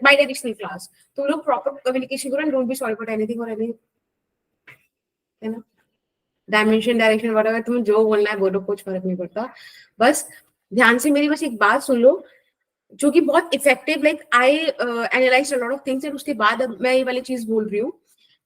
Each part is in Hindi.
बाई डायरेक्शनल क्लास, तुम लोग प्रॉपर कम्युनिकेशन करो and don't be sorry for anything और एनी, है ना, डायमेंशन डायरेक्शन वगैरह तुम जो बोलना है बोलो, कुछ फर्क नहीं पड़ता। बस ध्यान से मेरी बस एक बात सुन लो जो कि बहुत effective, like I analyse a lot of things, और उसके बाद अब मैं ये वाली चीज बोल रही हूँ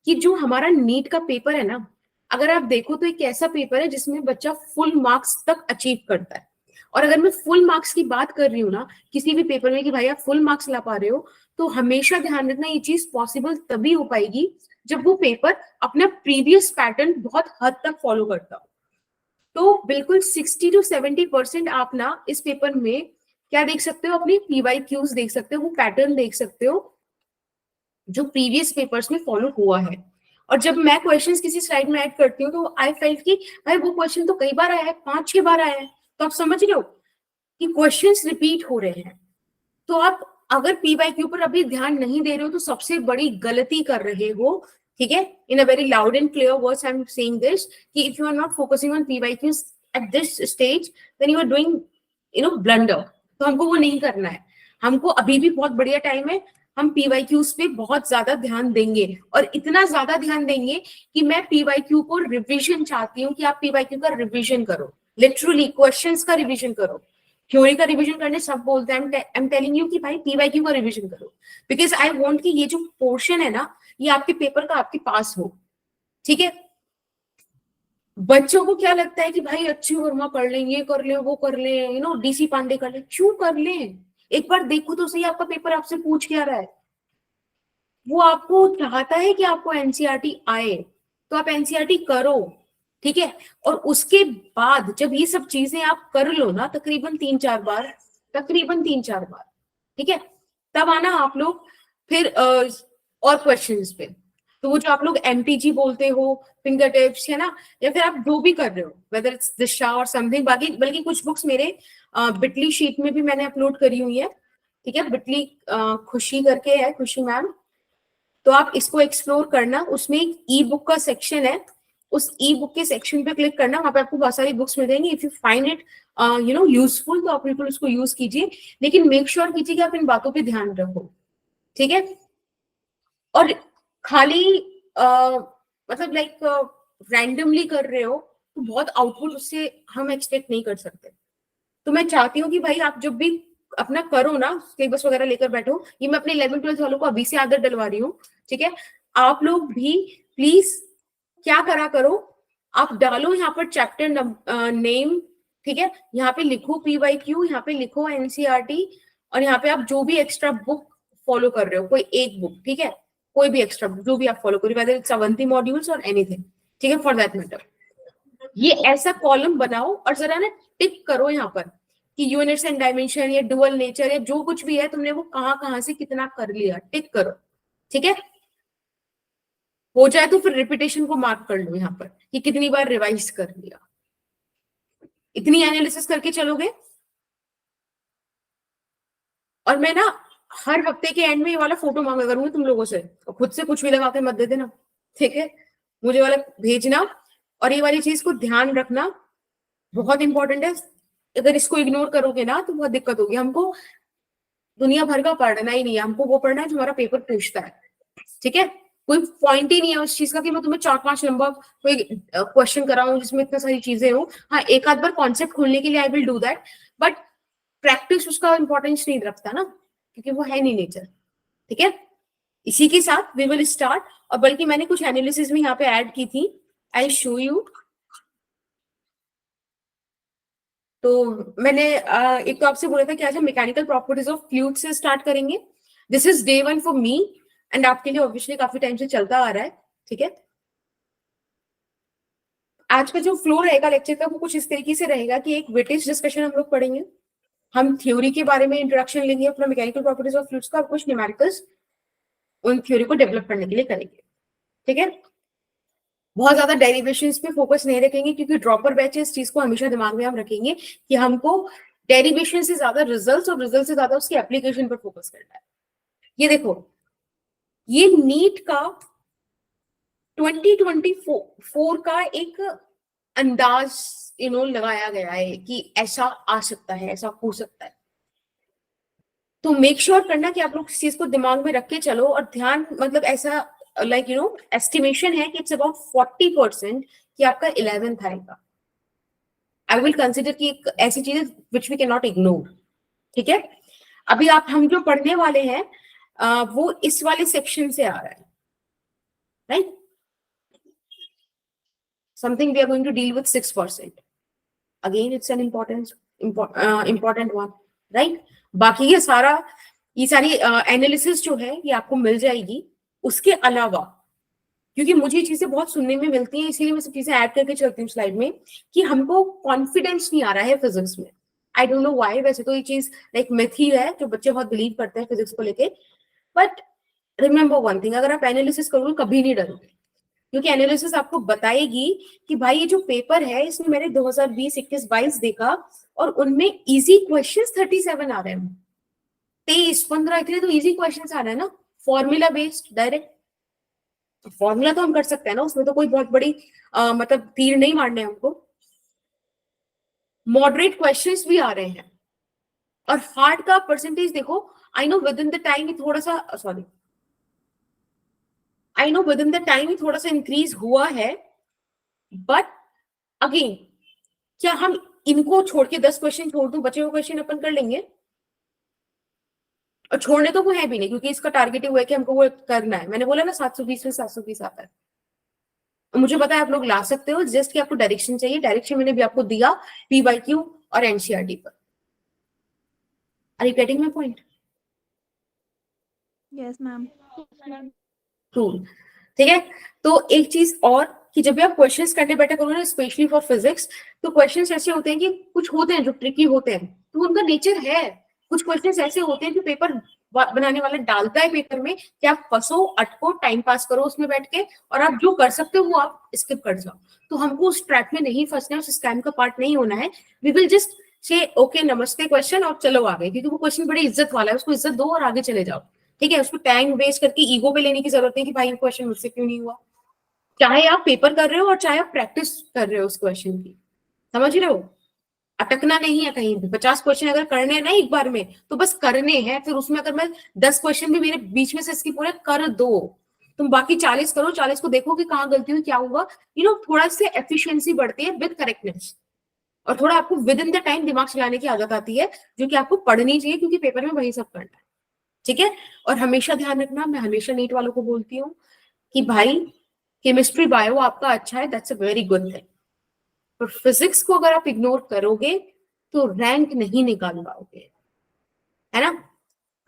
कि जो हमारा नीट का पेपर है ना, अगर आप देखो तो एक ऐसा पेपर है जिसमें बच्चा फुल मार्क्स तक अचीव करता है। और अगर मैं फुल मार्क्स की बात कर रही हूँ ना किसी भी पेपर में कि भाई आप फुल मार्क्स ला पा रहे हो, तो हमेशा ध्यान रखना ये चीज पॉसिबल तभी हो पाएगी जब वो पेपर अपना प्रीवियस पैटर्न बहुत हद तक फॉलो करता हो। तो बिल्कुल 60 to 70% आप ना इस पेपर में क्या देख सकते हो, अपनी PYQs देख सकते हो, वो पैटर्न देख सकते हो जो प्रीवियस पेपर्स में फॉलो हुआ है। और जब मैं क्वेश्चंस किसी स्लाइड में ऐड करती हूँ तो आई फेल्ट कि भाई वो क्वेश्चन तो कई बार आया है, 5-6 बार आया है, तो आप समझ रहे हो कि क्वेश्चंस रिपीट हो रहे हैं। तो आप अगर PYQ पर अभी ध्यान नहीं दे रहे हो तो सबसे बड़ी गलती कर रहे हो, ठीक है। In a very loud and clear words I am saying this कि if you are not focusing on PYQs at this stage then you are doing blunder. तो हमको वो नहीं करना है, हमको अभी भी बहुत बढ़िया टाइम है, हम PYQs पे बहुत ज्यादा ध्यान देंगे, और इतना ज्यादा ध्यान देंगे कि मैं PYQ को रिविजन चाहती हूँ कि आप PYQ का रिविजन करो, लिटरली क्वेश्चंस का रिविजन करो। थ्योरी का रिवीजन करने सब बोलते हैं, आई एम टेलिंग यू कि भाई PYQ का रिवीजन करो, बिकॉज आई वांट कि ये जो पोर्शन है ना ये आपके पेपर का आपके पास हो, ठीक है। बच्चों को क्या लगता है कि भाई अच्छी वर्मा पढ़ लें, ये कर ले, वो कर ले, DC पांडे कर ले, क्यों कर ले, एक बार देखो तो सही आपका पेपर आपसे पूछ क्या रहा है। वो आपको चाहता है कि आपको NCERT आए, तो आप NCERT करो, ठीक है। और उसके बाद जब ये सब चीजें आप कर लो ना तकरीबन 3-4 बार, ठीक है, तब आना आप लोग फिर और क्वेश्चंस पे। तो वो जो आप लोग MTG बोलते हो, फिंगर टिप्स, है ना, या फिर आप जो भी कर रहे हो, वेदर इट्स दिशा और समथिंग, बाकी बल्कि कुछ बुक्स मेरे बिटली शीट में भी मैंने अपलोड करी हुई है, ठीक है। बिटली खुशी करके है, खुशी मैम, तो आप इसको एक्सप्लोर करना, उसमें एक ई बुक का सेक्शन है, उस ई बुक के सेक्शन पे क्लिक करना, वहां पे आपको बहुत सारी बुक्स मिल जाएंगी। If you find it useful तो आप बिल्कुल उसको यूज कीजिए, लेकिन मेक श्योर कीजिए कि आप इन बातों पे ध्यान रखो, ठीक है। और खाली मतलब लाइक रैंडमली कर रहे हो तो बहुत आउटपुट उससे हम एक्सपेक्ट नहीं कर सकते। तो मैं चाहती हूँ कि भाई आप जब भी अपना करो ना सिलेबस वगैरह लेकर बैठो, ये मैं अपने 11th-12th वालों को अभी से आदत डलवा रही हूँ, ठीक है। आप लोग भी प्लीज क्या करा करो, आप डालो यहाँ पर चैप्टर नेम, ठीक है, यहाँ पे लिखो PYQ, यहाँ पे लिखो NCERT, और यहाँ पे आप जो भी एक्स्ट्रा बुक फॉलो कर रहे हो, कोई एक बुक, ठीक है, कोई भी एक्स्ट्रा बुक जो भी आप फॉलो करो, वेदर इट्स अवंती मॉड्यूल्स और एनीथिंग, ठीक है, फॉर दैट मैटर, ये ऐसा कॉलम बनाओ और जरा ना टिक करो यहाँ पर कि यूनिट्स एंड डायमेंशन या डुअल नेचर या जो कुछ भी है तुमने वो कहाँ कहाँ से कितना कर लिया, टिक करो, ठीक है। हो जाए तो फिर रिपीटेशन को मार्क कर लो यहाँ पर कि कितनी बार रिवाइज कर लिया, इतनी एनालिसिस करके चलोगे। और मैं ना हर हफ्ते के एंड में ये वाला फोटो मांगा करूंगी तुम लोगों से, और खुद से कुछ भी लगा के मत दे देना, ठीक है, मुझे वाला भेजना। और ये वाली चीज को ध्यान रखना, बहुत इंपॉर्टेंट है, अगर इसको इग्नोर करोगे ना तो बहुत दिक्कत होगी। हमको दुनिया भर का पढ़ना ही नहीं है, हमको वो पढ़ना है जो हमारा पेपर पूछता है, ठीक है। कोई पॉइंट ही नहीं है उस चीज का कि मैं तुम्हें 4-5 लंबा कोई क्वेश्चन कराऊं जिसमें इतना सारी चीजें हो। हाँ, एक आध बार कॉन्सेप्ट खोलने के लिए I will do that, but practice उसका इंपॉर्टेंस नहीं रखता ना, क्योंकि वो है नहीं नेचर, ठीक है। इसी के साथ वी विल स्टार्ट, और बल्कि मैंने कुछ एनालिसिस भी यहाँ पे ऐड की थी, आई शो यू। तो मैंने एक तो आपसे बोला था कि आज हम मैकेनिकल प्रॉपर्टीज ऑफ फ्लूइड से स्टार्ट करेंगे। This is day 1 for me, and आपके लिए ऑब्वियसली काफी टाइम से चलता आ रहा है, ठीक है। आज का जो फ्लो रहेगा लेक्चर का वो कुछ इस तरीके से रहेगा कि एक वेटेज डिस्कशन हम लोग पढ़ेंगे, हम थ्योरी के बारे में इंट्रोडक्शन लेंगे अपना मैकेनिकल प्रॉपर्टीज ऑफ फ्लूइड्स का, कुछ न्यूमेरिकल्स उन थ्योरी को डेवलप करने के लिए करेंगे, ठीक है। बहुत ज्यादा डेरिवेशंस पे फोकस नहीं रखेंगे, क्योंकि ड्रॉपर बैच इस चीज को हमेशा दिमाग में हम रखेंगे कि हमको डेरिवेशन से ज्यादा रिजल्ट्स और रिजल्ट से ज्यादा उसकी एप्लीकेशन पर फोकस करना है। ये देखो, ये नीट का 2024 का एक अंदाज लगाया गया है कि ऐसा आ सकता है, ऐसा हो सकता है। तो मेक श्योर करना कि आप लोग इस चीज को दिमाग में रख के चलो, और ध्यान मतलब ऐसा लाइक एस्टिमेशन है कि इट्स अबाउट 40% कि आपका 11th आएगा। आई विल कंसिडर कि एक ऐसी चीज which we can not ignore. ठीक है, अभी आप हम जो पढ़ने वाले हैं वो इस वाले सेक्शन से आ रहा है, right? Something we are going to deal with 6%। Again it's an important one, right? बाकी ये सारी एनालिसिस जो है ये आपको मिल जाएगी। उसके अलावा, क्योंकि मुझे चीजें बहुत सुनने में मिलती हैं, इसीलिए मैं सब चीजें ऐड करके चलती हूँ स्लाइड में, कि हमको कॉन्फिडेंस नहीं आ रहा है फिजिक्स में। I don't know why. वैसे तो ये चीज लाइक मिथ ही है, जो बच्चे बहुत बिलीव करते हैं फिजिक्स को लेके। बट रिमेंबर वन थिंग, अगर आप एनालिसिस करोगे कभी नहीं डरोगे, क्योंकि एनालिसिस आपको बताएगी कि भाई ये जो पेपर है इसमें मैंने 2020, 21, 22 देखा और उनमें इजी क्वेश्चंस 37 आ रहे हैं, 23, 15, इतने तो इजी क्वेश्चंस आ रहे हैं ना, फॉर्मूला बेस्ड डायरेक्ट। फॉर्मूला तो हम कर सकते हैं ना, उसमें तो कोई बहुत बड़ी मतलब तीर नहीं मारने हमको। मॉडरेट क्वेश्चंस भी आ रहे हैं, और हार्ड का परसेंटेज देखो। I know with in the time थोड़ा सा इंक्रीज हुआ है, बट अगेन क्या हम इनको छोड़ के 10 क्वेश्चन छोड़ दूं, बचे हुए क्वेश्चन अपन कर लेंगे? और छोड़ने तो वो है भी नहीं, क्योंकि इसका टारगेट हुआ है कि हमको वो करना है। मैंने बोला ना 720 में 720 आता है। मुझे पता है आप लोग ला सकते हो, जस्ट कि आपको डायरेक्शन चाहिए। डायरेक्शन मैंने भी आपको दिया पीवाईक्यू और एनसीईआरटी पर। Are you getting my point? Yes ma'am. Cool. ठीक है, तो एक चीज और कि जब भी आप क्वेश्चंस करने बैठे करोगे ना, स्पेशली फॉर फिजिक्स, तो क्वेश्चंस ऐसे होते हैं कि कुछ होते हैं जो ट्रिकी होते हैं, तो उनका नेचर है। कुछ क्वेश्चंस ऐसे होते हैं जो पेपर बनाने वाला डालता है पेपर में कि आप फंसो, अटको, टाइम पास करो उसमें बैठ के, और आप जो कर सकते हो वो आप स्किप कर जाओ। तो हमको उस ट्रैप में नहीं फंसना है, उस स्कैम का पार्ट नहीं होना है। We will just say okay नमस्ते क्वेश्चन और चलो आगे, क्योंकि वो क्वेश्चन बड़ी इज्जत वाला है, उसको इज्जत दो और आगे चले जाओ। ठीक है, उसको टाइम वेस्ट करके ईगो पे लेने की जरूरत नहीं कि भाई क्वेश्चन मुझसे क्यों नहीं हुआ। चाहे आप पेपर कर रहे हो और चाहे आप प्रैक्टिस कर रहे हो उस क्वेश्चन की, समझ रहे हो? अटकना नहीं है कहीं भी। 50 क्वेश्चन अगर करने हैं ना एक बार में, तो बस करने हैं। फिर उसमें अगर मैं 10 क्वेश्चन भी मेरे बीच में से इसकी पूरे कर दो, तुम बाकी 40 करो, 40 को देखो कि कहाँ गलती हुई, क्या हुआ। थोड़ा से एफिशिएंसी बढ़ती है विद करेक्टनेस, और थोड़ा आपको विद इन द टाइम दिमाग चलाने की आदत आती है, जो कि आपको पढ़नी चाहिए, क्योंकि पेपर में वही सब करना है। ठीक है, और हमेशा ध्यान रखना, मैं हमेशा नीट वालों को बोलती हूँ कि भाई केमिस्ट्री बायो आपका अच्छा है, that's a very good thing, पर फिजिक्स को अगर आप इग्नोर करोगे तो रैंक नहीं निकाल पाओगे, है ना?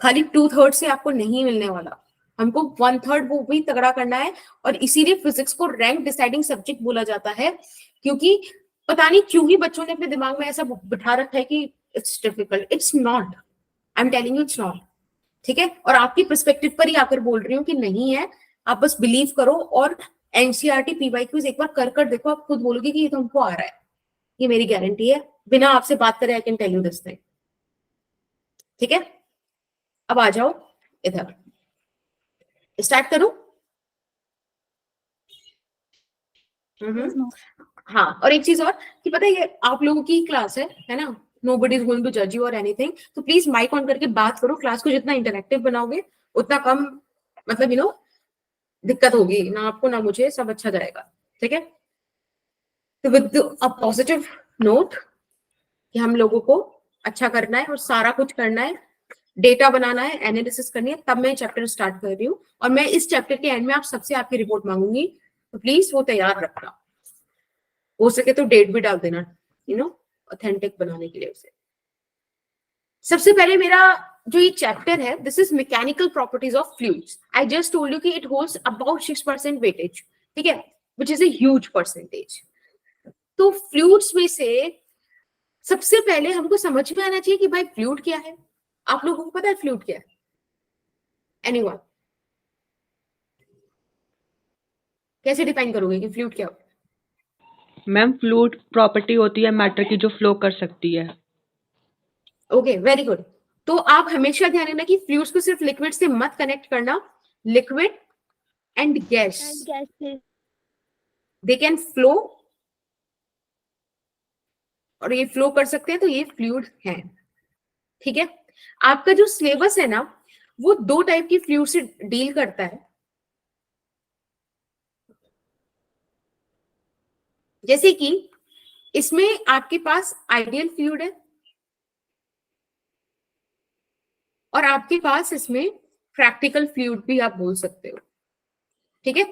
खाली 2/3 से आपको नहीं मिलने वाला, हमको 1/3 वो भी तगड़ा करना है। और इसीलिए फिजिक्स को रैंक डिसाइडिंग सब्जेक्ट बोला जाता है, क्योंकि पता नहीं क्यों ही बच्चों ने अपने दिमाग में ऐसा बिठा रखा है कि it's difficult. It's not, I am telling you, it's not. ठीक है, और आपकी पर्सपेक्टिव पर ही आकर बोल रही हूँ कि नहीं है। आप बस बिलीव करो, और एनसीईआरटी पीवाईक्यूज एक बार कर देखो, आप खुद बोलोगे कि ये तो हमको आ रहा है। ये मेरी गारंटी है, बिना आपसे बात करे I can tell you this thing. ठीक है, अब आ जाओ इधर, स्टार्ट करूं? Yes ma'am. हाँ, और एक चीज और कि पता है, ये आप लोगों की क्लास है ना, nobody is going to judge you or anything, तो प्लीज माइक ऑन करके बात करो। क्लास को जितना इंटरेक्टिव बनाओगे उतना कम मतलब दिक्कत होगी ना आपको ना मुझे, सब अच्छा जाएगा। ठीक है, तो विद अ पॉजिटिव नोट कि हम लोगों को अच्छा करना है और सारा कुछ करना है, डेटा बनाना है, एनालिसिस करनी है, तब मैं चैप्टर स्टार्ट कर रही हूँ। और मैं इस चैप्टर के एंड में आप सबसे आपकी रिपोर्ट मांगूंगी, तो प्लीज वो तैयार रखना। हो सके तो डेट भी डाल देना, ऑथेंटिक बनाने के लिए उसे। सबसे पहले मेरा जो ये चैप्टर है, this is mechanical properties of fluids. I just told you कि इट होल्ड्स अबाउट 6% वेटेज। ठीक है, which is a huge percentage. तो फ्लूइड्स में से सबसे पहले हमको समझ में आना चाहिए कि भाई फ्लूइड क्या है। आप लोगों को पता है फ्लूइड क्या है? एनीवन? कैसे डिफाइन करोगे कि फ्लूइड क्या है? मैम फ्लूइड प्रॉपर्टी होती है मैटर की जो फ्लो कर सकती है। Okay, very good. तो आप हमेशा ध्यान रखना कि फ्लूइड्स को सिर्फ लिक्विड से मत कनेक्ट करना। Liquid and gas, they can flow, और ये फ्लो कर सकते हैं, तो ये फ्लूइड है। ठीक है, आपका जो सिलेबस है ना वो 2 टाइप की फ्लूइड से डील करता है। जैसे कि इसमें आपके पास आइडियल फ्लूइड है और आपके पास इसमें प्रैक्टिकल फ्लूइड भी आप बोल सकते हो, ठीक है।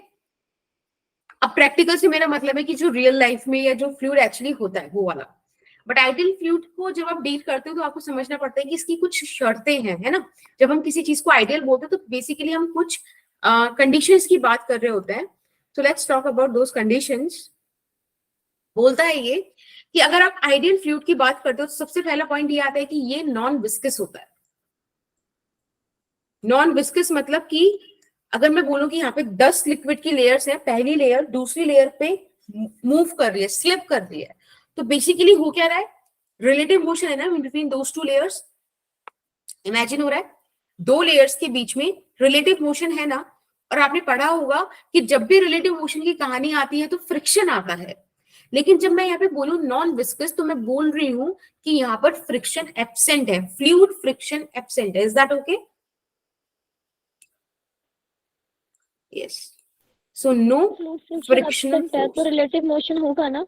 अब प्रैक्टिकल से मेरा मतलब है कि जो रियल लाइफ में या जो फ्लूइड एक्चुअली होता है वो वाला। बट आइडियल फ्लूइड को जब आप डील करते हो तो आपको समझना पड़ता है कि इसकी कुछ शर्तें हैं, है ना। जब हम किसी चीज को आइडियल बोलते हैं तो बेसिकली हम कुछ कंडीशंस की बात कर रहे होते हैं। So let's talk about those conditions. बोलता है ये कि अगर आप आइडियल फ्लूइड की बात करते हो तो सबसे पहला पॉइंट ये आता है कि ये नॉन विस्कस होता है। नॉन विस्कस मतलब कि अगर मैं बोलूं कि यहाँ पे 10 लिक्विड की लेयर्स है, पहली लेयर दूसरी लेयर पे मूव कर रही है, स्लिप कर रही है, तो बेसिकली हो क्या रहा है, रिलेटिव मोशन है ना between those two layers. Imagine हो रहा है 2 लेयर्स के बीच में रिलेटिव मोशन है ना। और आपने पढ़ा होगा कि जब भी रिलेटिव मोशन की कहानी आती है तो फ्रिक्शन आता है। लेकिन जब मैं यहाँ पे बोलूं नॉन विस्कस तो मैं बोल रही हूं कि यहाँ पर फ्रिक्शन एब्सेंट है, फ्लूइड फ्रिक्शन एब्सेंट है। Is that okay? Yes, so no frictional है तो रिलेटिव मोशन होगा ना।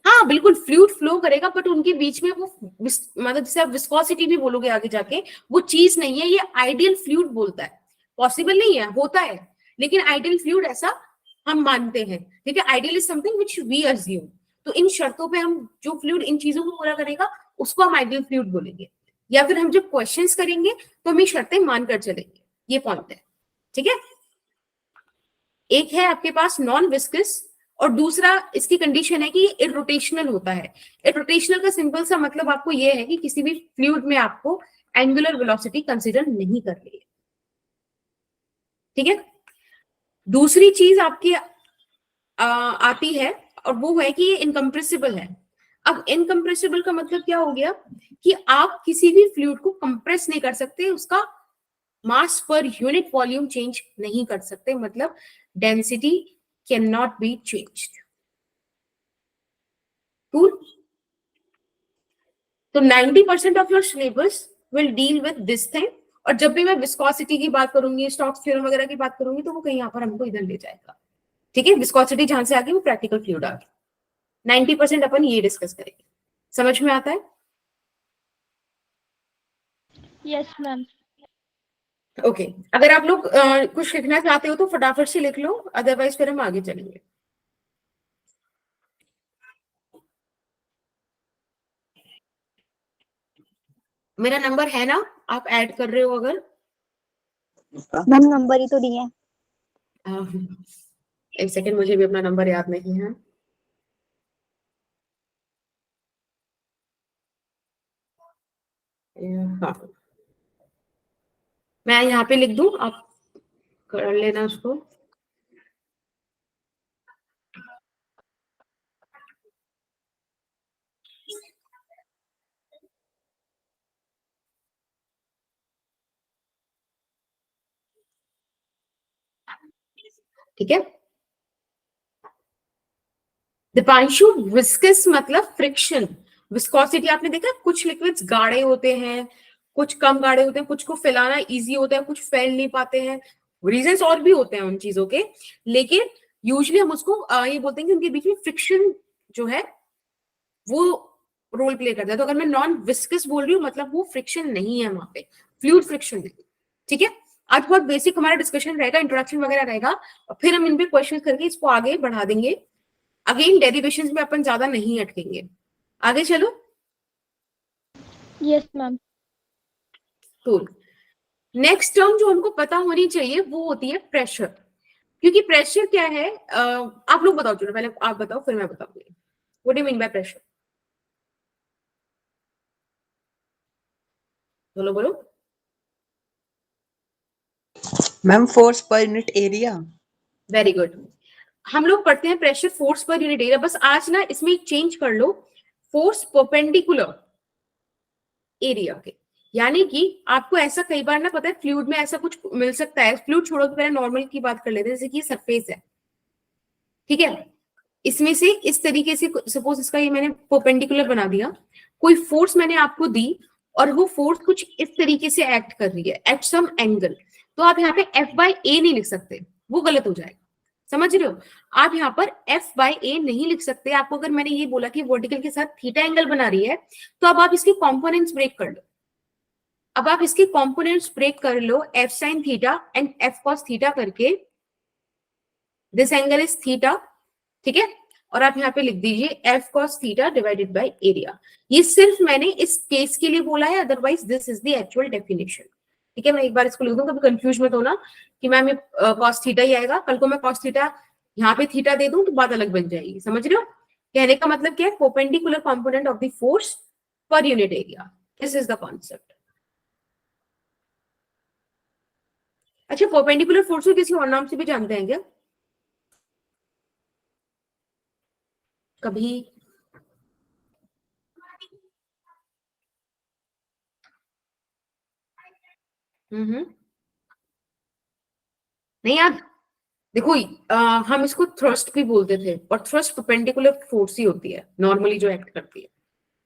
हाँ बिल्कुल, फ्लूइड फ्लो करेगा बट उनके बीच में वो मतलब जैसे आप विस्कोसिटी भी बोलोगे आगे जाके, वो चीज नहीं है। ये आइडियल फ्लूइड बोलता है, पॉसिबल नहीं है, होता है लेकिन आइडियल फ्लूइड ऐसा हम मानते हैं, ठीक है। Ideal is something which we assume. तो इन शर्तों पे हम जो फ्लूइड इन चीजों को पूरा करेगा उसको हम आइडियल फ्लूइड बोलेंगे, या फिर हम जब क्वेश्चंस करेंगे तो हम ये शर्तें मानकर चलेंगे। ये पॉइंट है, ठीक है। एक है आपके पास नॉन विस्कस और दूसरा इसकी कंडीशन है कि ये इरोटेशनल होता है। इरोटेशनल का सिंपल सा मतलब आपको ये है कि किसी भी फ्लूइड में आपको एंगुलर वेलोसिटी कंसीडर नहीं कर रही है, ठीक है। दूसरी चीज आपकी आती है और वो है कि ये इनकम्प्रेसिबल है। अब इनकम्प्रेसिबल का मतलब क्या हो गया कि आप किसी भी फ्लूइड को कंप्रेस नहीं कर सकते, उसका मास पर यूनिट वॉल्यूम चेंज नहीं कर सकते, मतलब density can not be changed. Cool? तो 90% of your syllabus will deal with this thing. और जब भी मैं विस्कोसिटी की बात करूंगी, स्टोक्स थ्योरम वगैरह की बात करूंगी तो वो कहीं यहाँ पर हमको इधर ले जाएगा, ठीक है। विस्कोसिटी जहां से आ गई वो प्रैक्टिकल फ्लूइड आ गई। 90% अपन ये डिस्कस करेंगे। समझ में आता है? Yes ma'am. ओके अगर आप लोग कुछ लिखना चाहते हो तो फटाफट से लिख लो, अदरवाइज फिर हम आगे चलेंगे। मेरा नंबर है ना, आप ऐड कर रहे हो अगर? मैम नंबर ही तो दिए हैं। एक सेकंड, मुझे भी अपना नंबर याद नहीं है। हाँ, मैं यहाँ पे लिख दूं, आप कर लेना उसको। ठीक है। दीपांशु, विस्कस मतलब फ्रिक्शन। विस्कोसिटी आपने देखा कुछ लिक्विड्स गाढ़े होते हैं, कुछ कम गाढ़े होते हैं, कुछ को फैलाना इजी होता है, कुछ फैल नहीं पाते हैं। रीजंस और भी होते हैं उन चीजों के, लेकिन यूजुअली हम उसको ये बोलते हैं कि उनके बीच में फ्रिक्शन जो है वो रोल प्ले करता है। तो अगर मैं नॉन विस्कस बोल रही हूँ मतलब वो फ्रिक्शन नहीं है वहां पे, फ्लूइड फ्रिक्शन नहीं, ठीक है। आज बहुत बेसिक हमारा डिस्कशन रहेगा, इंट्रोडक्शन वगैरह रहेगा, और फिर हम इन पे क्वेश्चन करके इसको आगे बढ़ा देंगे। अगेन डेरिवेशंस में अपन ज्यादा नहीं अटकेंगे, आगे चलो। Yes ma'am. Cool. Next term जो हमको पता होनी चाहिए वो होती है प्रेशर। क्योंकि प्रेशर क्या है, आप लोग बताओ, चलो पहले आप बताओ फिर मैं बताऊंगी। What do you mean by pressure? बोलो बोलो। Ma'am force per unit area. Very good. हम लोग पढ़ते हैं pressure force per unit area, बस आज ना इसमें एक चेंज कर लो, फोर्स परपेंडिकुलर एरिया के। यानी कि आपको ऐसा कई बार ना पता है फ्लूइड में ऐसा कुछ मिल सकता है, फ्लूइड छोड़ो कि पहले नॉर्मल की बात कर लेते हैं, जैसे कि सरफेस है, ठीक है। इसमें से इस तरीके से सपोज इसका ये मैंने परपेंडिकुलर बना दिया, कोई फोर्स मैंने आपको दी और वो फोर्स कुछ इस तरीके से एक्ट कर रही है एट सम एंगल, तो आप यहाँ पे F बाई ए नहीं लिख सकते, वो गलत हो जाएगा। समझ रहे हो? आप यहाँ पर F बाई ए नहीं लिख सकते। आपको अगर मैंने ये बोला कि वर्टिकल के साथ थीटा एंगल बना रही है, तो अब आप इसके कॉम्पोनेंट्स ब्रेक कर लो। अब आप इसके कॉम्पोनेंट्स ब्रेक कर लो, F sine theta and F cos theta करके, दिस एंगल इज थीटा, ठीक है। और आप यहाँ पे लिख दीजिए F cos theta divided by area. ये सिर्फ मैंने इस केस के लिए बोला है, otherwise this is the actual definition, ठीक है। मैं एक बार इसको लिख दूं, कभी कंफ्यूज मत होना कि मैम ये cos थीटा ही आएगा, कल को मैं cos थीटा यहाँ पे थीटा दे दूं तो बात अलग बन जाएगी। समझ रहे हो? कहने का मतलब क्या है? Perpendicular component of the force per unit area, this is the concept. अच्छा, परपेंडिकुलर फोर्स को किसी और नाम से भी जानते हैं क्या कभी? हम्म, नहीं यार, देखो हम इसको थ्रस्ट भी बोलते थे, और थ्रस्ट परपेंडिकुलर फोर्स ही होती है नॉर्मली जो एक्ट करती है,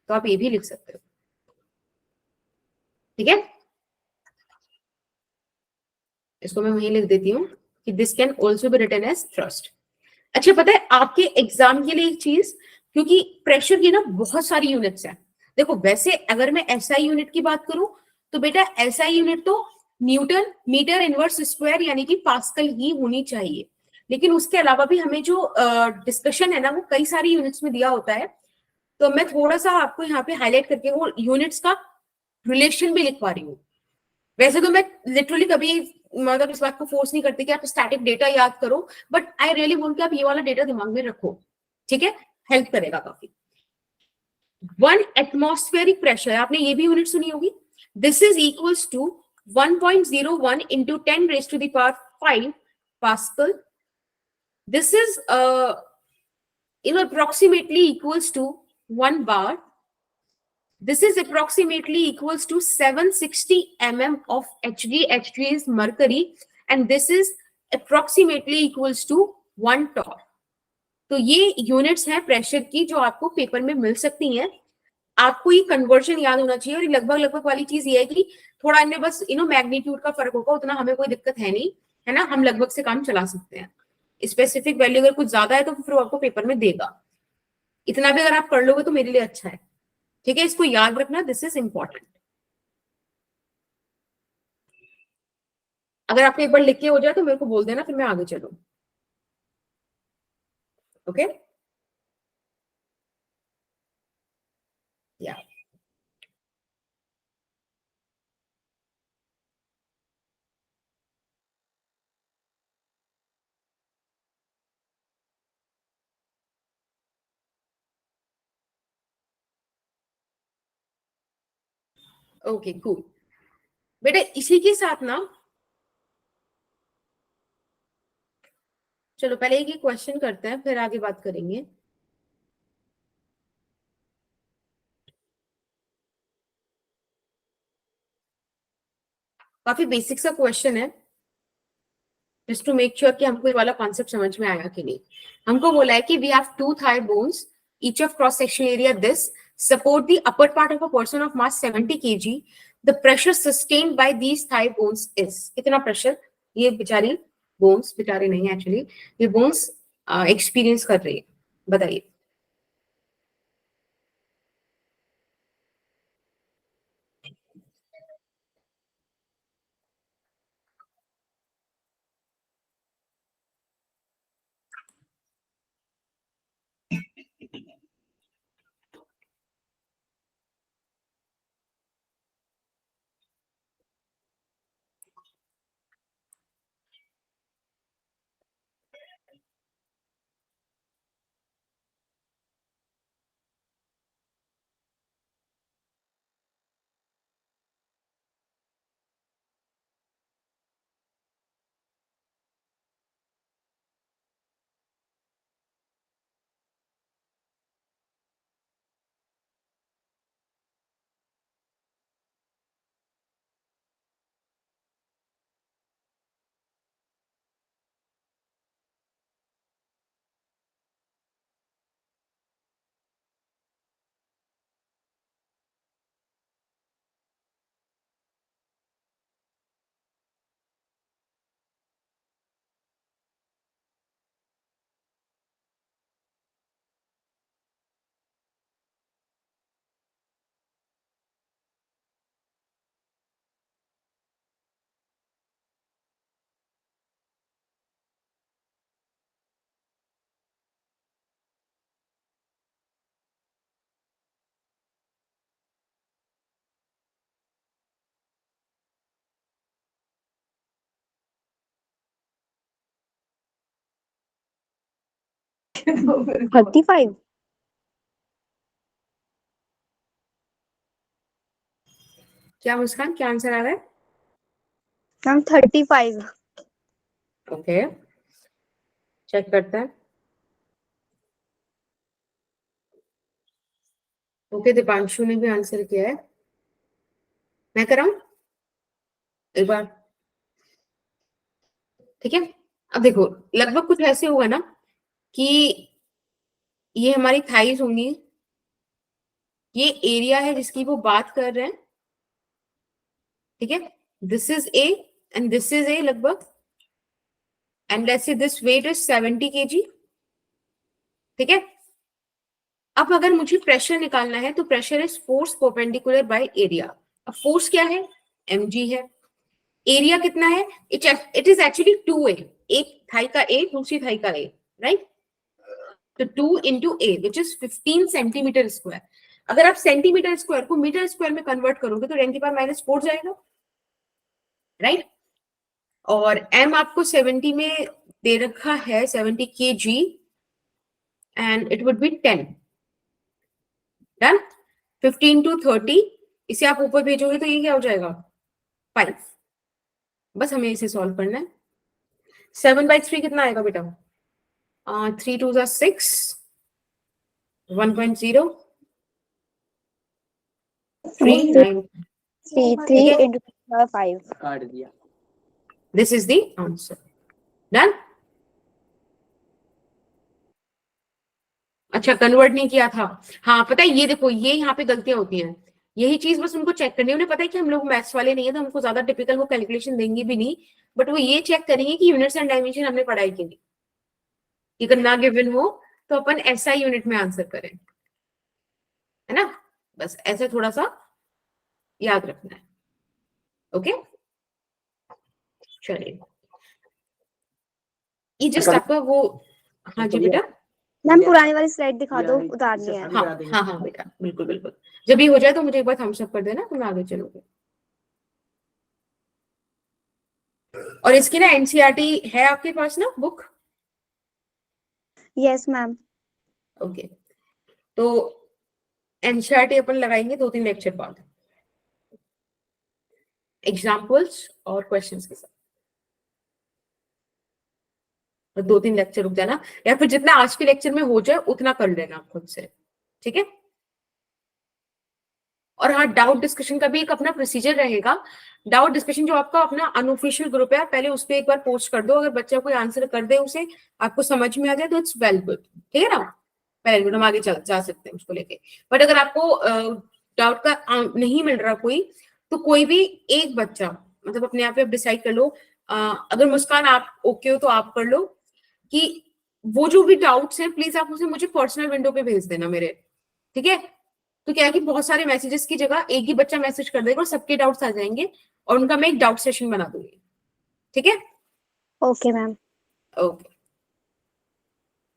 तो आप ये भी लिख सकते हो, ठीक है। इसको मैं वहीं लिख देती हूँ कि this can also be written as thrust. अच्छा, पता है आपके एग्जाम के लिए एक चीज, क्योंकि प्रेशर की ना बहुत सारी यूनिट्स हैं। देखो वैसे अगर मैं एसआई यूनिट की बात करूं, तो बेटा एसआई यूनिट तो न्यूटन मीटर इनवर्स स्क्वायर यानी कि पास्कल ही होनी चाहिए, लेकिन उसके अलावा भी हमें जो डिस्कशन है ना, वो कई सारी यूनिट्स में दिया होता है। तो मैं थोड़ा सा आपको यहाँ पे हाईलाइट करके वो यूनिट्स का रिलेशन भी लिख पा रही हूँ। वैसे तो मैं लिटरली कभी मतलब इस बात को फोर्स नहीं करती कि आप स्टैटिक डेटा याद करो, बट आई रियली वांट कि आप ये वाला डेटा दिमाग में रखो, ठीक है, हेल्प करेगा काफी। 1 एटमॉस्फेरिक प्रेशर, आपने ये भी यूनिट सुनी होगी, this is equals to 1.01 into 10 raised to the power 5 Pascal. This is approximately equals to 1 bar. This is approximately equals to 760 mm of Hg. Hg is mercury, and this is approximately equals to 1 torr. तो ये यूनिट्स हैं प्रेशर की जो आपको पेपर में मिल सकती हैं। आपको ये कन्वर्जन याद होना चाहिए, और लगभग लगभग वाली चीज ये है कि थोड़ा इनमें बस मैग्नीट्यूड का फर्क होगा, उतना हमें कोई दिक्कत है नहीं, है ना, हम लगभग से काम चला सकते हैं। स्पेसिफिक वैल्यू अगर कुछ ज्यादा है तो फिर वो आपको पेपर में देगा, इतना भी अगर आप कर लोगे तो मेरे लिए अच्छा है, ठीक है। इसको याद रखना, दिस इज इंपॉर्टेंट। अगर आपको एक बार लिख के हो जाए तो मेरे को बोल देना, फिर मैं आगे चलूं, ओके या ओके कूल। बेटा इसी के साथ ना, चलो पहले एक क्वेश्चन करते हैं फिर आगे बात करेंगे। काफी बेसिक सा क्वेश्चन है, जस्ट टू मेक श्योर कि हमको ये वाला कॉन्सेप्ट समझ में आया कि नहीं। हमको बोला है कि we have 2 thigh bones, each of cross section area this support the upper part of a person of mass 70 kg। The pressure sustained by these thigh bones is, कितना प्रेशर ये बेचारी बोन्स, बेचारी नहीं एक्चुअली, ये बोन्स एक्सपीरियंस कर रही है, बताइए। 35। क्या मुस्कान, क्या आंसर आ रहा है? मैम 35। ओके, चेक करते हैं। ओके, दीपांशु ने भी आंसर किया है। मैं कराऊं एक बार? ठीक है, अब देखो लगभग कुछ ऐसे हुआ ना कि ये हमारी थाइज होंगी, ये एरिया है जिसकी वो बात कर रहे हैं, ठीक है। This is a and this is a लगभग, and let's say this weight is 70 kg, ठीक है। अब अगर मुझे प्रेशर निकालना है तो pressure is force perpendicular by area. अब फोर्स क्या है? mg है। एरिया कितना है? इट इज एक्चुअली 2a, एक थाई का a, दूसरी थाई का a, राइट। तो 2 into A which is 15 centimetre square. अगर आप सेंटीमीटर स्क्वायर को मीटर स्क्वायर में कन्वर्ट करोगे तो 10 की पावर -4 जाएगा, राइट। और m आपको 70 में दे रखा है, 70 kg, and it would be 10। Done. 15 to 30, इसे आप ऊपर भेजोगे तो ये क्या हो जाएगा? 5। बस हमें इसे सॉल्व करना है। 7/3 कितना आएगा बेटा? 3 2 6, 1.0, 3 9। 3 into 5। काट दिया। This is the answer. Done. अच्छा, कन्वर्ट नहीं किया था। हाँ पता है, ये देखो ये यहाँ पे गलतियां होती हैं, यही चीज बस उनको चेक करनी है। उन्हें पता है कि हम लोग मैथ्स वाले नहीं है तो हमको ज्यादा टिपिकल वो कैलकुलेशन देंगे भी नहीं, बट वो ये चेक करेंगे कि यूनिट्स एंड डायमेंशन हमने पढ़ाई की नहीं। अगर ना गिवन हो तो अपन ऐसा यूनिट में आंसर करें, है ना। बस ऐसे थोड़ा सा याद रखना है। ओके, चलिए। ये जस्ट आपका वो, हाँ जी बेटा। मैम पुरानी वाली स्लाइड दिखा दो, उतारनी है। हाँ हाँ हाँ बेटा, बिल्कुल बिल्कुल। जब ये हो जाए तो मुझे एक बार थम्स अप कर देना, तो मैं आगे चलूंगी। और इसकी ना एनसीईआरटी है आपके पास ना बुक? Yes ma'am. ओके, तो एनसीईआरटी अपन लगाएंगे 2-3 लेक्चर बाद, एग्जाम्पल्स और क्वेश्चंस के साथ। और 2-3 लेक्चर रुक जाना, या फिर जितना आज के लेक्चर में हो जाए उतना कर लेना आप खुद से, ठीक है। और हाँ, डाउट डिस्कशन का भी एक अपना प्रोसीजर रहेगा। डाउट डिस्कशन जो आपका अपना अनऑफिशियल ग्रुप है, पहले उस पर एक बार पोस्ट कर दो। अगर बच्चा कोई आंसर कर दे, उसे आपको समझ में आ जाए तो इट्स वेल गुड, ठीक है ना। पहले गुड, हम आगे जा सकते हैं उसको लेके। बट अगर आपको डाउट का नहीं मिल रहा कोई, तो कोई भी एक बच्चा, मतलब अपने आप पे डिसाइड कर लो। अगर मुस्कान आप ओके हो तो आप कर लो कि वो जो भी डाउट्स हैं प्लीज आप उसे मुझे पर्सनल विंडो पे भेज देना मेरे, ठीक है। तो क्या है कि बहुत सारे मैसेजेस की जगह एक ही बच्चा मैसेज कर देगा और सबके डाउट्स आ जाएंगे, और उनका मैं एक डाउट सेशन बना दूंगी, ठीक है। Okay ma'am. ओके,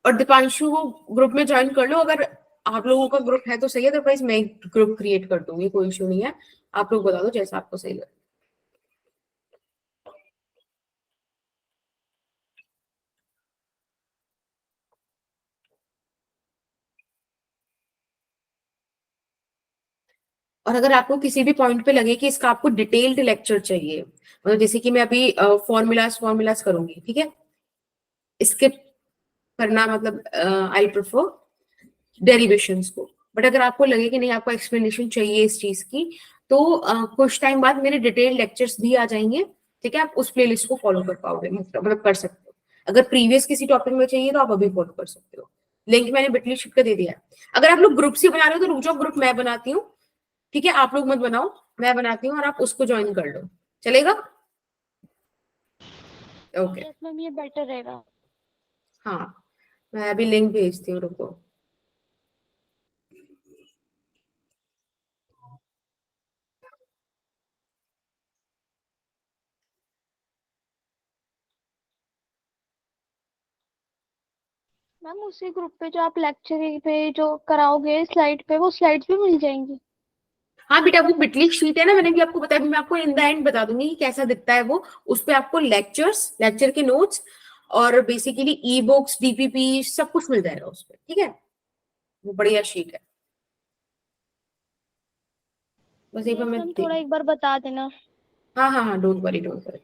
और दीपांशु को ग्रुप में ज्वाइन कर लो। अगर आप लोगों का ग्रुप है तो सही है, अदरवाइज मैं ग्रुप क्रिएट कर दूंगी, कोई इशू नहीं है। आप लोग बता दो जैसा आपको सही लगे। और अगर आपको किसी भी पॉइंट पे लगे कि इसका आपको डिटेल्ड लेक्चर चाहिए, मतलब जैसे कि मैं अभी फॉर्मूलाज करूंगी, ठीक है, स्किप करना, मतलब आई प्रेफर डेरिवेशंस को। बट अगर आपको लगे कि नहीं आपको एक्सप्लेनेशन चाहिए इस चीज की, तो कुछ टाइम बाद मेरे डिटेल लेक्चर्स भी आ जाएंगे, ठीक है। आप उस प्लेलिस्ट को फॉलो कर पाओगे, मतलब कर सकते हो। अगर प्रीवियस किसी टॉपिक में चाहिए तो आप अभी फॉलो कर सकते हो। लिंक मैंने बिटली शिप का दे दिया है। अगर आप लोग ग्रुप से बना रहे हो तो रुक जाओ, ग्रुप मैं बनाती हूँ, ठीक है। आप लोग मत बनाओ, मैं बनाती हूँ और आप उसको ज्वाइन कर लो, चलेगा? ओके, यस मैम, ये बेटर रहेगा। हाँ मैं अभी लिंक भेजती हूँ, रुको। मैम उसी ग्रुप पे जो आप लेक्चर पे जो कराओगे स्लाइड पे, वो स्लाइड्स भी मिल जाएंगी? हाँ बेटा, वो बिटली शीट है ना, मैंने भी आपको बताया, मैं आपको इन द एंड बता दूंगी कि कैसा दिखता है वो। उस पे आपको लेक्चर के नोट्स और बेसिकली ई बुक्स, डीपीपी सब कुछ मिल जाएगा उस पर, ठीक है। वो बढ़िया शीट है, बस एक बार यस मैं मैम, थोड़ा एक बार बता देना। हाँ हाँ हाँ, डोंट वरी डोंट वरी।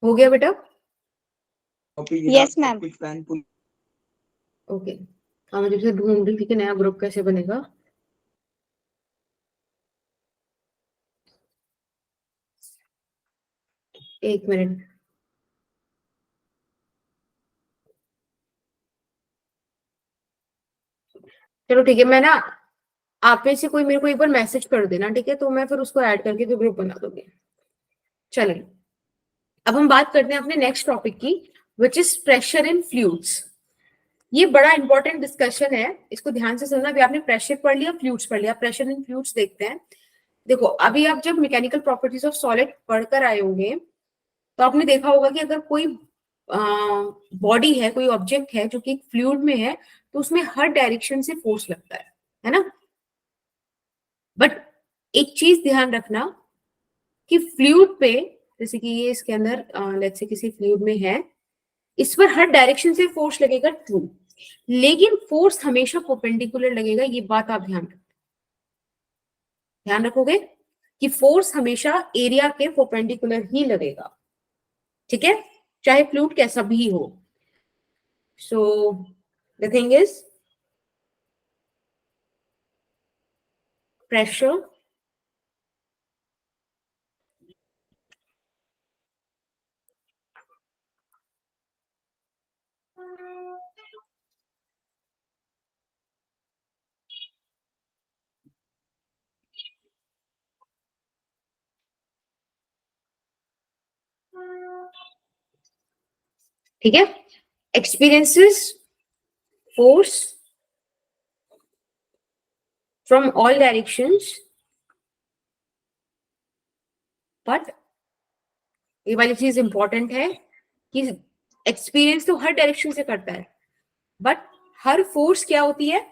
हो गया बेटा? Yes ma'am. ओके, हाँ मैं जब से ढूंढ रही थी कि नया ग्रुप कैसे बनेगा। एक मिनट, चलो ठीक है। मैं ना, आप में से कोई मेरे को एक बार मैसेज कर देना, ठीक है, तो मैं फिर उसको ऐड करके तो ग्रुप बना दूंगी। चलिए, अब हम बात करते हैं अपने नेक्स्ट टॉपिक की, which is pressure in fluids. ये बड़ा इंपॉर्टेंट डिस्कशन है, इसको ध्यान से सुनना। अभी आपने प्रेशर पढ़ लिया, फ्लूइड्स पढ़ लिया, प्रेशर इन फ्लूइड्स देखते हैं। देखो, अभी आप जब मैकेनिकल प्रॉपर्टीज ऑफ सॉलिड पढ़कर आए होंगे तो आपने देखा होगा कि अगर कोई बॉडी है, कोई ऑब्जेक्ट है जो कि फ्लूइड में है, तो उसमें हर डायरेक्शन से फोर्स लगता है ना। बट एक चीज ध्यान रखना कि फ्लूइड पे, जैसे कि ये इसके अंदर लेट्स से किसी फ्लूइड में है, इस पर हर डायरेक्शन से फोर्स लगेगा, ट्रू, लेकिन फोर्स हमेशा परपेंडिकुलर लगेगा। ये बात आप ध्यान रखोगे कि फोर्स हमेशा एरिया के परपेंडिकुलर ही लगेगा, ठीक है, चाहे फ्लूइड कैसा भी हो। So the thing is pressure ठीक है, experiences force from all directions, but ये वाली चीज इंपॉर्टेंट है कि एक्सपीरियंस तो हर डायरेक्शन से करता है, बट हर फोर्स क्या होती है,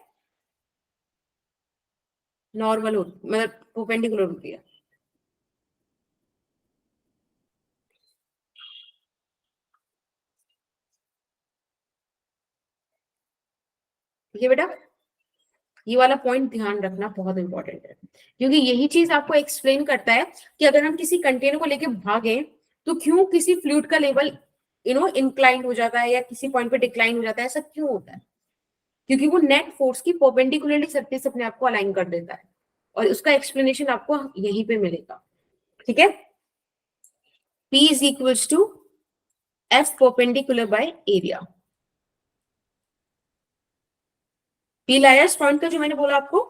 नॉर्मल मतलब परपेंडिकुलर होती है। ठीक है बेटा, ये वाला पॉइंट ध्यान रखना, बहुत इंपॉर्टेंट है, क्योंकि यही चीज आपको एक्सप्लेन करता है कि अगर हम किसी कंटेनर को लेके भागे तो क्यों किसी फ्लूइड का लेवल इंक्लाइन हो जाता है या किसी पॉइंट पे डिक्लाइन हो जाता है। ऐसा क्यों होता है? क्योंकि वो नेट फोर्स की परपेंडिकुलरली सरफेस अपने आप को अलाइन कर देता है, और उसका एक्सप्लेनेशन आपको यहीं पे मिलेगा, ठीक है। P is equals to F perpendicular by area। P लाया इस पॉइंट का जो मैंने बोला आपको?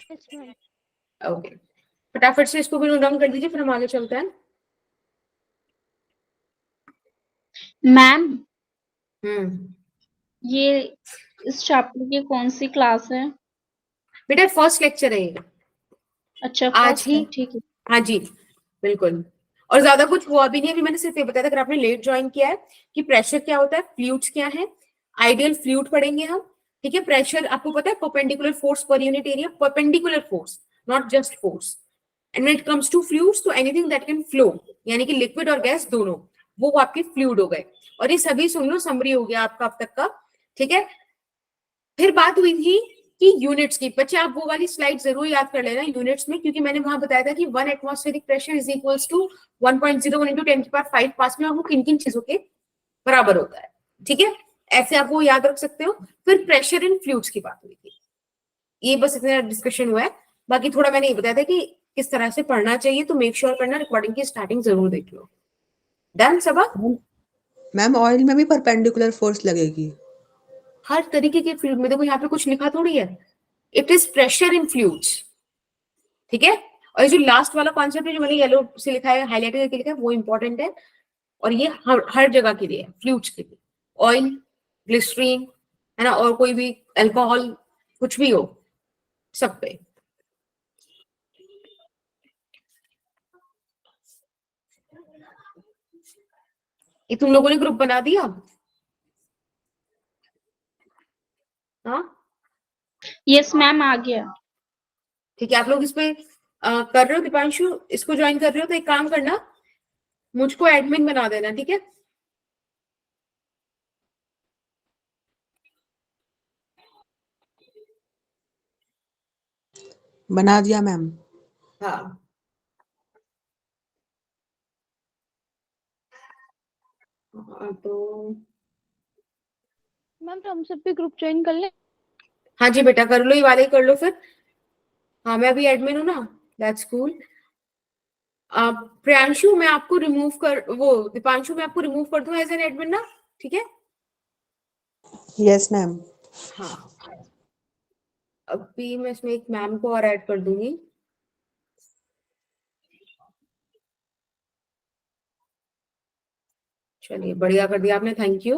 Yes ma'am. ओके, फटाफट से इसको भी नोट डाउन कर दीजिए, फिर हम आगे चलते हैं। मैम, हम्म, ये इस चैप्टर की कौन सी क्लास है? बेटा फर्स्ट लेक्चर है ये, अच्छा, आज फर्स्ट ही। है, ठीक है। हाँ जी, बिल्कुल। और ज्यादा कुछ हुआ भी नहीं, अभी मैंने सिर्फ ये बताया था, अगर आपने लेट ज्वाइन किया है, कि प्रेशर क्या होता है, फ्लूइड्स क्या है, आइडियल फ्लूइड पढ़ेंगे हम, ठीक है। प्रेशर आपको पता है, perpendicular force per unit area, perpendicular force, not just force. And when it comes to fluids, तो एनीथिंग दैट कैन फ्लो, यानी कि लिक्विड और गैस दोनों, वो आपके फ्लूइड हो गए। और ये सभी सुन लो, समरी हो गया आपका अब तक का, ठीक है। फिर बात हुई थी कि यूनिट्स की, बच्चे आप वो वाली स्लाइड जरूर याद कर लेना यूनिट्स में, क्योंकि मैंने वहां बताया था कि 1 atmospheric pressure is equals to 1.01 into 10⁵ पास में आपको किन किन चीजों के बराबर होता है, ठीक है। ऐसे आप वो याद रख सकते हो। फिर प्रेशर इन फ्लूइड्स की बात हुई थी, ये बस इतना डिस्कशन हुआ है। बाकी थोड़ा मैंने ये बताया था कि किस तरह से पढ़ना चाहिए, तो मेक श्योर करना रिकॉर्डिंग की स्टार्टिंग जरूर देख लो। डन सबा? मैम ऑयल में भी परपेंडिकुलर फोर्स लगेगी? हर तरीके के फ्लूइड में, देखो यहाँ पे कुछ लिखा थोड़ी है, it is pressure in fluids, ठीक है। और ये जो लास्ट वाला कॉन्सेप्ट है जो मैंने येलो से लिखा है, हाईलाइट करके लिखा है, वो इंपॉर्टेंट है। और ये हर जगह के लिए है, फ्लूइड्स के लिए, ऑयल, ग्लिसरीन, है ना, और कोई भी अल्कोहल, कुछ भी हो, सब पे। ये तुम लोगों ने ग्रुप बना दिया? हाँ यस मैम, आ गया। ठीक है, आप लोग इस पे कर रहे हो? दीपांशु इसको ज्वाइन कर रहे हो तो एक काम करना, मुझको एडमिन बना देना, ठीक है। बना दिया मैम। हाँ तो मैम हम सब भी ग्रुप ज्वाइन कर ले? हाँ जी बेटा, कर लो, ये वाले कर लो फिर। हाँ मैं अभी एडमिन हूँ ना, दैट्स कूल। प्रियांशु मैं आपको रिमूव कर, वो दीपांशु मैं आपको रिमूव कर दूं एज एन एडमिन ना, ठीक है। Yes ma'am. हाँ अभी मैं इसमें एक मैम को और ऐड कर दूंगी। चलिए बढ़िया कर दिया आपने, थैंक यू।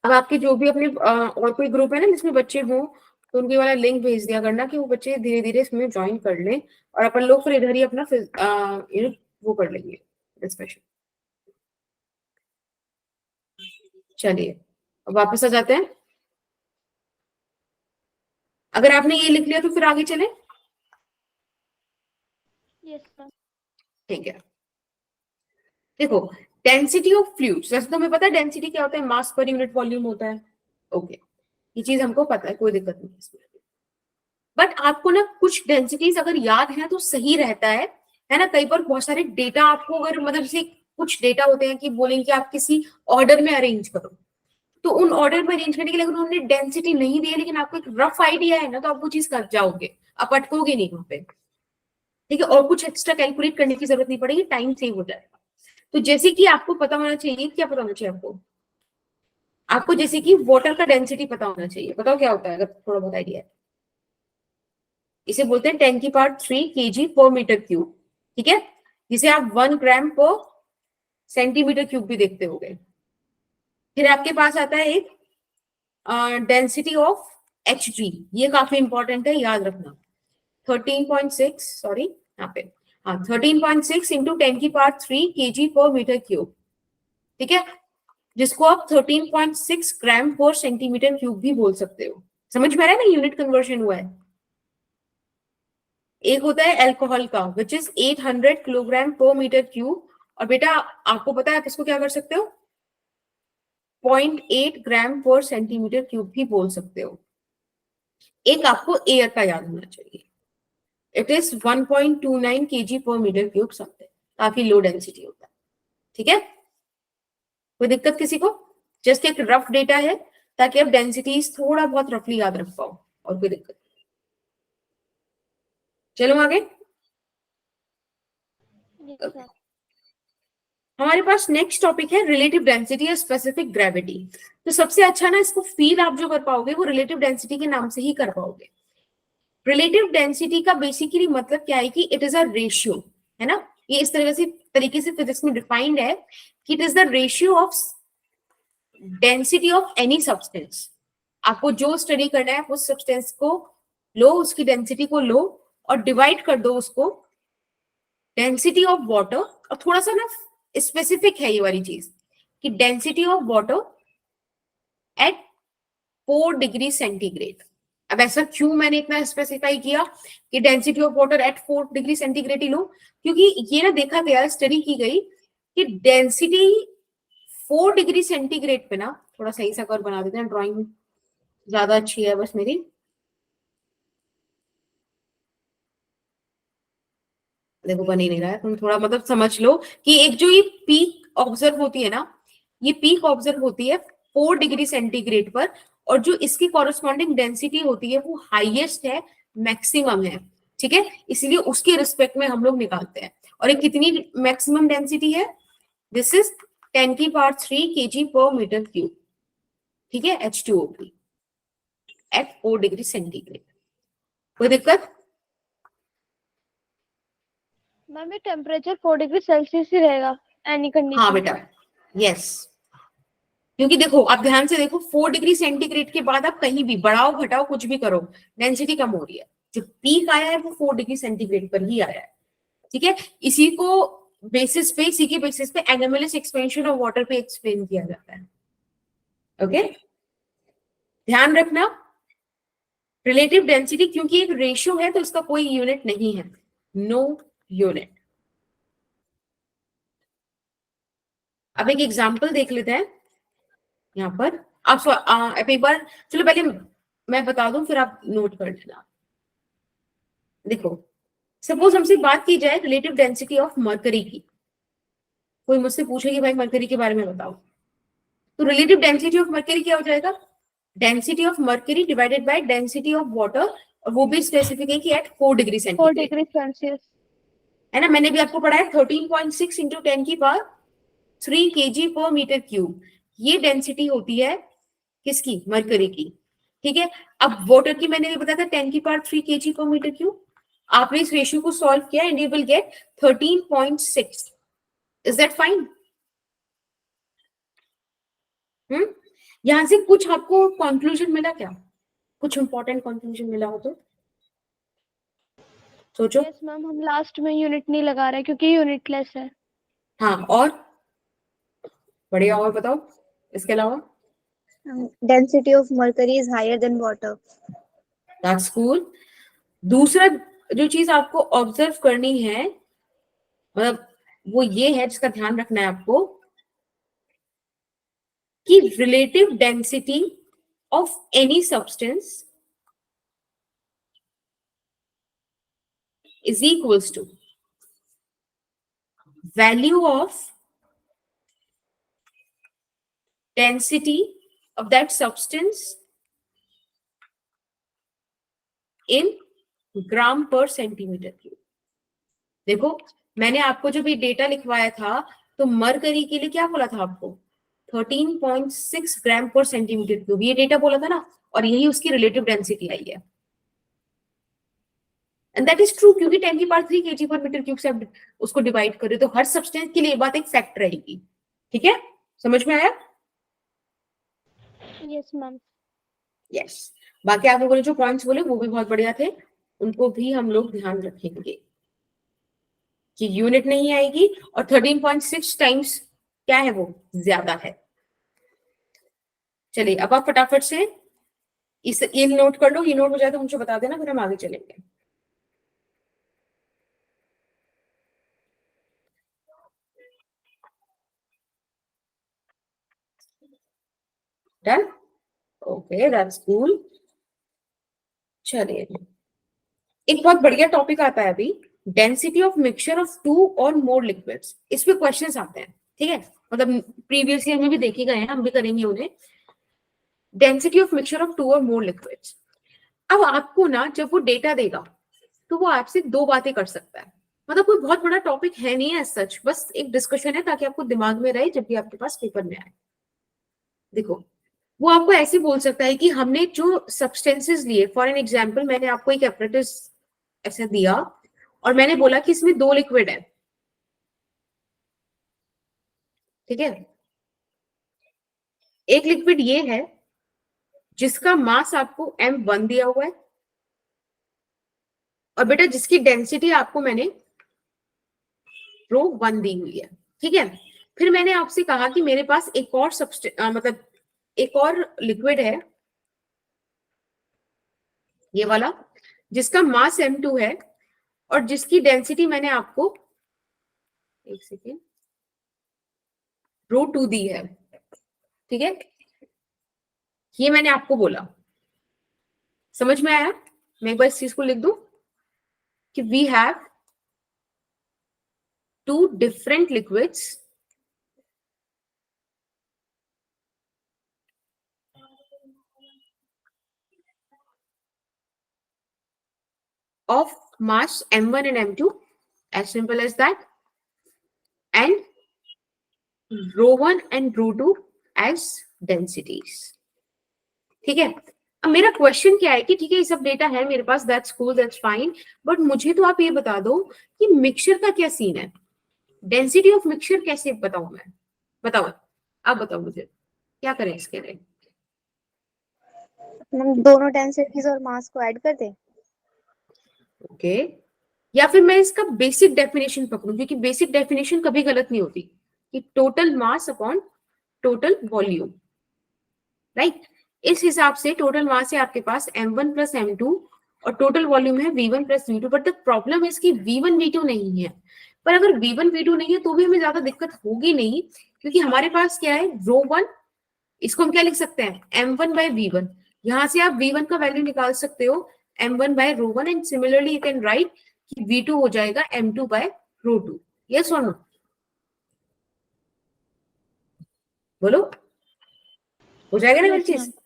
अब आपके जो भी अपने और कोई ग्रुप है ना जिसमें बच्चे हों, तो उनके वाला लिंक भेज दिया करना कि वो बच्चे धीरे धीरे इसमें ज्वाइन कर लें, और अपन लोग फिर इधर ही अपना वो कर लेंगे डिस्कशन। चलिए अब वापस आ जाते हैं। अगर आपने ये लिख लिया तो फिर आगे चले। Yes ma'am. ठीक है, देखो डेंसिटी ऑफ फ्लूइड्स, वैसे तो हमें पता है डेंसिटी क्या होता है, मास पर यूनिट वॉल्यूम होता है। ओके ये चीज हमको पता है, कोई दिक्कत नहीं इसमें। बट आपको ना कुछ डेंसिटीज अगर याद है तो सही रहता है ना। कई बार बहुत सारे डेटा आपको अगर मतलब जैसे कुछ डेटा होते हैं कि बोलेंगे कि आप किसी ऑर्डर में अरेंज करो, तो उन ऑर्डर में अरेंज करने के लिए अगर उन्होंने डेंसिटी नहीं दी है लेकिन आपको एक रफ आइडिया है ना, तो आप वो चीज कर जाओगे, आप अटकोगे नहीं वहां पे, ठीक है। और कुछ एक्स्ट्रा कैलकुलेट करने की जरूरत नहीं पड़ेगी, टाइम सेव हो जाएगा। तो जैसे कि आपको पता होना चाहिए, क्या पता होना चाहिए आपको? आपको जैसे कि वाटर का डेंसिटी पता होना चाहिए। बताओ क्या होता है अगर थोड़ा बहुत आइडिया है? इसे बोलते हैं 10⁻³ kg/m³, ठीक है, जिसे आप 1 ग्राम पर सेंटीमीटर क्यूब भी देखते होंगे। फिर आपके पास आता है एक डेंसिटी ऑफ Hg, ये काफी इंपॉर्टेंट है, याद रखना। 13.6, सॉरी यहाँ पे, हाँ 13.6 इंटू 10⁻³ kg/m³, ठीक है, जिसको आप 13.6 ग्राम पर सेंटीमीटर क्यूब भी बोल सकते हो। समझ में आ रहा है ना, यूनिट कन्वर्शन हुआ है। एक होता है अल्कोहल का विच इज 800 kg/m³, और बेटा आपको पता है आप इसको क्या कर सकते हो, 0.8 ग्राम पर सेंटीमीटर क्यूब भी बोल सकते हो। एक आपको एयर का याद होना चाहिए, इट इज 1.29 kg/m³, समथिंग, काफी लो डेंसिटी होता है, ठीक है। कोई दिक्कत किसी को? जस्ट एक रफ डेटा है ताकि आप डेंसिटीज थोड़ा बहुत रफली याद रख पाओ, और कोई दिक्कत नहीं। चलो आगे। Yes ma'am. हमारे पास नेक्स्ट टॉपिक है रिलेटिव डेंसिटी या स्पेसिफिक ग्रेविटी। तो सबसे अच्छा ना इसको फील आप जो कर पाओगे वो रिलेटिव डेंसिटी के नाम से ही कर पाओगे। रिलेटिव डेंसिटी का बेसिकली मतलब क्या है कि इट इज अ रेशियो, है ना। ये इस तरीके से फिजिक्स में डिफाइंड है कि it is the ratio of density of any substance. आपको जो स्टडी करना है उस सब्सटेंस को लो, उसकी डेंसिटी को लो और डिवाइड कर दो उसको डेंसिटी ऑफ वाटर। और थोड़ा सा ना स्पेसिफिक है ये वाली चीज कि density of water at 4 degree centigrade. अब ऐसा क्यों मैंने इतना स्पेसिफाई किया कि density of water at 4 degree centigrade ही लो, क्योंकि ये ना देखा गया, स्टडी की गई कि डेंसिटी 4 डिग्री सेंटीग्रेड पे ना, थोड़ा सही सा कर बना देते हैं, ड्राइंग ज्यादा अच्छी है बस मेरी, देखो बन ही नहीं रहा है, तुम थोड़ा मतलब समझ लो कि एक जो ये पीक ऑब्जर्व होती है ना, ये पीक ऑब्जर्व होती है 4 डिग्री सेंटीग्रेड पर, और जो इसकी कॉरेस्पॉन्डिंग डेंसिटी होती है वो हाईएस्ट है, मैक्सिमम है। ठीक है, इसीलिए उसके रिस्पेक्ट में हम लोग निकालते हैं। और ये कितनी मैक्सिमम डेंसिटी है? दिस इज 10⁻³ kg/m³, ठीक है, H2O की एट 4 डिग्री सेंटीग्रेड। कोई दिक्कत? मैम ये टेम्परेचर 4 डिग्री सेल्सियस ही रहेगा एनी कंडीशन? हाँ बेटा, यस, क्योंकि देखो आप ध्यान से देखो, 4 डिग्री सेंटीग्रेड के बाद आप कहीं भी बढ़ाओ घटाओ कुछ भी करो, डेंसिटी कम हो रही है। जो पीक आया है वो 4 डिग्री सेंटीग्रेड पर ही आया है, ठीक है। इसी के बेसिस पे एनोमलस एक्सपेंशन ऑफ वाटर पे एक्सप्लेन किया जाता है। ओके, ध्यान रखना, रिलेटिव डेंसिटी क्योंकि एक रेशियो है तो इसका कोई यूनिट नहीं है, नो यूनिट। अब एक एग्जांपल देख लेते हैं यहाँ पर। आप एक बार, चलो पहले मैं बता दूं फिर आप नोट कर लेना। देखो, सपोज हमसे बात की जाए रिलेटिव डेंसिटी ऑफ मरकरी की। कोई मुझसे पूछे कि भाई मरकरी के बारे में बताओ, तो रिलेटिव डेंसिटी ऑफ मरकरी क्या हो जाएगा? Density of mercury divided by density of water, और वो भी स्पेसिफिक है कि at 4 degree 4 centigrade, degree Celsius, है ना। मैंने भी आपको पढ़ाया 13.6 इंटू 10⁻³ kg/m³। ये डेंसिटी होती है किसकी? मरकरी की, ठीक है। अब वाटर की मैंने भी बताया था 10⁻³ kg/m³। आपने इस रेशियो को सॉल्व किया and you will get 13.6। Is that fine? यहां से कुछ आपको कंक्लूजन मिला क्या? कुछ इंपॉर्टेंट कंक्लूजन मिला हो तो सोचो। यस मैम हम लास्ट में यूनिट नहीं लगा रहे क्योंकि यूनिटलेस है। हाँ, और बढ़िया, और बताओ इसके अलावा। Density of mercury is higher than water. That's cool. दूसरा जो चीज आपको ऑब्जर्व करनी है, मतलब वो ये है जिसका ध्यान रखना है आपको, कि relative density of any substance is equals to value of density of that substance in ग्राम पर सेंटीमीटर क्यूब। देखो मैंने आपको जब ये डेटा लिखवाया था तो मरकरी के लिए क्या बोला था आपको? 13.6 ग्राम पर सेंटीमीटर क्यूब, ये डेटा बोला था ना, और यही उसकी रिलेटिव डेंसिटी आई है। एंड दैट इज ट्रू, क्योंकि 10⁻³ kg/m³ से आप उसको डिवाइड करें तो हर सब्सटेंस के लिए बात एक फैक्ट रहेगी, ठीक है। समझ में आया? Yes ma'am. यस। बाकी आप लोगों ने जो पॉइंट्स बोले वो भी बहुत बढ़िया थे, उनको भी हम लोग ध्यान रखेंगे कि यूनिट नहीं आएगी, और 13.6 टाइम्स क्या है वो ज्यादा है। चलिए अब आप फटाफट से ये नोट कर लो, ये नोट हो जाए तो मुझे बता देना, फिर हम आगे चलेंगे। डन? Okay, that's cool. चलिए एक बहुत बढ़िया टॉपिक आता है अभी, डेंसिटी ऑफ मिक्सचर ऑफ 2 और मोर लिक्विड्स। इस पे क्वेश्चंस आते हैं, ठीक है, मतलब प्रीवियस ईयर में भी देखे गए हैं, हम भी करेंगे उन्हें। डेंसिटी ऑफ मिक्सचर ऑफ 2 और मोर लिक्विड्स। अब आपको ना जब वो डेटा देगा तो वो आपसे दो बातें कर सकता है, मतलब कोई बहुत बड़ा टॉपिक है नहीं है सच, बस एक डिस्कशन है ताकि आपको दिमाग में रहे जब भी आपके पास पेपर में आए। देखो वो आपको ऐसे बोल सकता है कि हमने जो सब्सटेंसेस लिए, फॉर एन एग्जांपल मैंने आपको एक एपरेटस ऐसा दिया और मैंने बोला कि इसमें 2 लिक्विड है, ठीक है। एक लिक्विड ये है जिसका मास आपको m1 दिया हुआ है, और बेटा जिसकी डेंसिटी आपको मैंने ρ1 दी हुई है, ठीक है। फिर मैंने आपसे कहा कि मेरे पास एक और मतलब एक और लिक्विड है, ये वाला, जिसका मास m2 है और जिसकी डेंसिटी मैंने आपको, एक सेकेंड, ρ2 दी है, ठीक है। ये मैंने आपको बोला, समझ में आया? मैं एक बार इस चीज को लिख दूं कि we have 2 different liquids of mass m1 and m2, as simple as that, and rho1 and rho2 as densities. ठीक है. अब मेरा क्वेश्चन क्या है कि ठीक है ये सब डेटा है मेरे पास, that's cool, that's fine, but मुझे तो आप ये बता दो कि मिक्सचर का क्या सीन है, डेंसिटी ऑफ मिक्सचर कैसे बताऊं मैं, बताओ, आप बताओ मुझे क्या करें इसके लिए. हम दोनों डेंसिटीज और मास को ऐड कर दें. ओके, या फिर मैं इसका बेसिक डेफिनेशन पकड़ूं, क्योंकि बेसिक डेफिनेशन कभी गलत नहीं होती, कि total mass upon total volume, right. इस हिसाब से टोटल मास है आपके पास m1 प्लस m2 और टोटल वॉल्यूम है v1 plus v2, but the problem है इसकी v1 v2 नहीं है. पर अगर v1 v2 नहीं है तो भी हमें ज्यादा दिक्कत होगी नहीं, क्योंकि हमारे पास क्या है, रो वन, इसको हम क्या लिख सकते हैं, m1 बाय v1. यहां से आप v1 का वैल्यू निकाल सकते हो m1 by rho one, and similarly you can write कि v2 हो जाएगा m2 by rho two. Yes और नो, बोलो, हो जाएगा ना हर Yes, चीज. ma'am.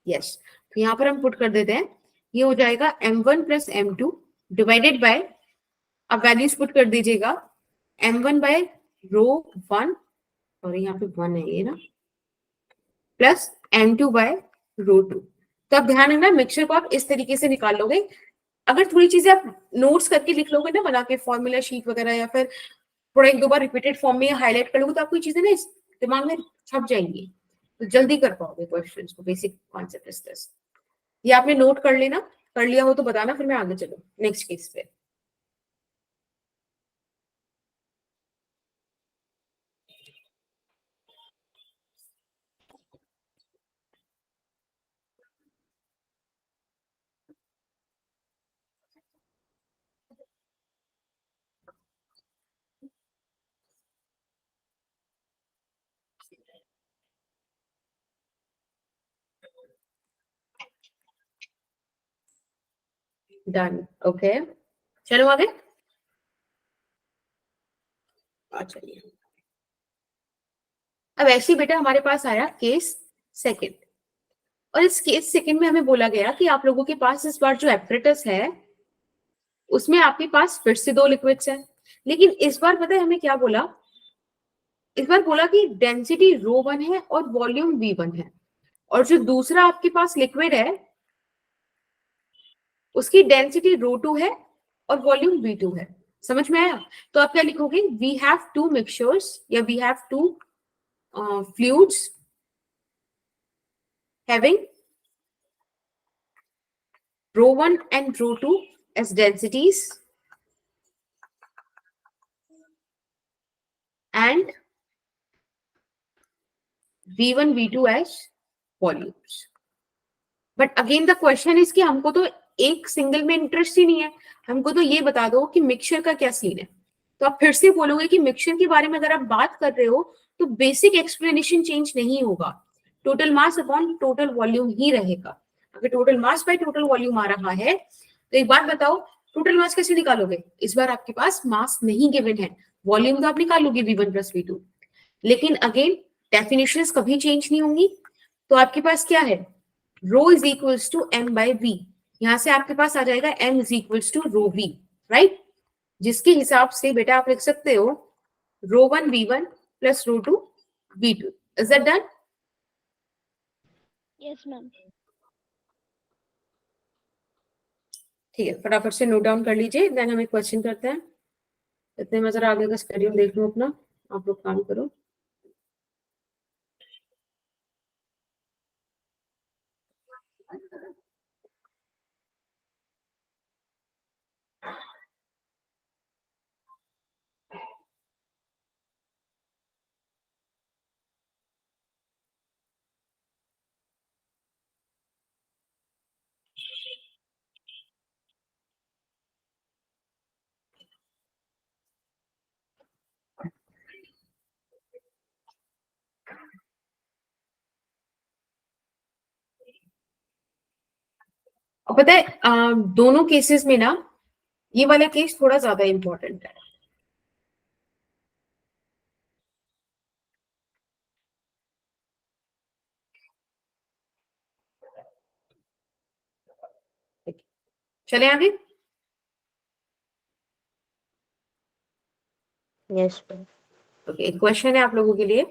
यस, तो यहाँ पर हम पुट कर देते हैं, ये हो जाएगा m1 plus m2 divided by, अब वैल्यूज पुट कर दीजिएगा, m1 बाय रो वन, और यहाँ पे 1 है ये ना, plus m2 by rho to. तो अब ध्यान रखना, मिक्सचर को आप इस तरीके से निकाल लोगे. अगर थोड़ी चीजें आप नोट्स करके लिख लोगे ना, बना के फॉर्मूला शीट वगैरह, या फिर थोड़ा एक दो बार रिपीटेड फॉर्म में हाईलाइट कर लोगे, तो आपको ये चीजें ना इस दिमाग में छप जाएंगी, तो जल्दी कर पाओगे क्वेश्चंस को. Basic concept is this. ये आपने नोट कर लेना, कर लिया हो तो बताना, फिर मैं आगे चलूं नेक्स्ट केस पे. डन, ओके, चलो आगे. चलिए, अब ऐसे ही बेटा हमारे पास आया केस सेकंड, और इस केस सेकंड में हमें बोला गया कि आप लोगों के पास इस बार जो एपरेटस है उसमें आपके पास फिर से दो लिक्विड्स हैं, लेकिन इस बार पता है हमें क्या बोला, इस बार बोला कि डेंसिटी रो वन है और वॉल्यूम v1 है, और जो दूसरा आपके पास लिक्विड है उसकी डेंसिटी रो टू है और वॉल्यूम v2 है. समझ में आया? तो आप क्या लिखोगे, वी हैव टू मिक्सचर्स या we have two fluids having rho 1 and rho 2 as densities and v1 v2 as volumes. But again the question is कि हमको तो एक सिंगल में इंटरेस्ट ही नहीं है, हमको तो ये बता दो कि मिक्सचर का क्या सीन है. तो आप फिर से बोलोगे कि मिक्सचर के बारे में अगर आप बात कर रहे हो तो बेसिक एक्सप्लेनेशन चेंज नहीं होगा, total mass upon total volume ही रहेगा. अगर total mass by total volume आ रहा है तो एक बात बताओ, टोटल मास कैसे निकालोगे, इस बार आपके पास मास नहीं गिवन है, वॉल्यूम तो आप निकालोगे v1 प्लस v2, लेकिन अगेन डेफिनेशंस कभी चेंज नहीं होंगी. तो आपके पास क्या है, rho is equals to m by v, यहां से आपके पास आ जाएगा m is equals to rho v, right, जिसके हिसाब से बेटा आप लिख सकते हो rho one v1 plus rho two v2. Is that done? Yes, ma'am. ठीक है, फटाफट से नोट डाउन कर लीजिए, देन हम एक क्वेश्चन करते हैं. इतने में जरा आगे का स्केड्यूल देख लो अपना, आप लोग काम करो. और पता है दोनों केसेस में ना ये वाला केस थोड़ा ज्यादा इंपॉर्टेंट है. चले आगे. Yes, ma'am. ओके, एक क्वेश्चन है आप लोगों के लिए.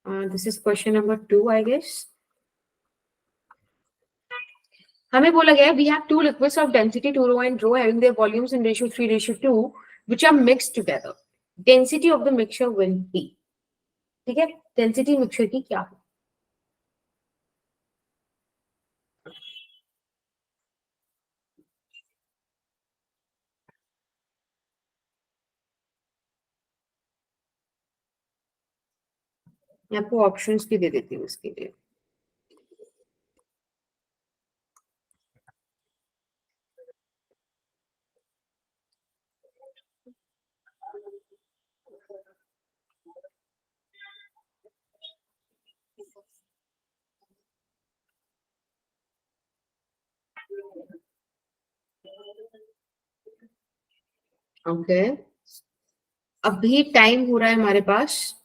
This is question number 2 I guess. हमें बोला गया है we have two liquids of density 2 rho and rho having their volumes in ratio 3:2 which are mixed together. Density of the mixture will be. ठीक है, डेंसिटी मिक्सचर की क्या है? मैं आपको ऑप्शंस भी दे देती हूँ इसके लिए. ओके, अभी टाइम हो रहा है हमारे पास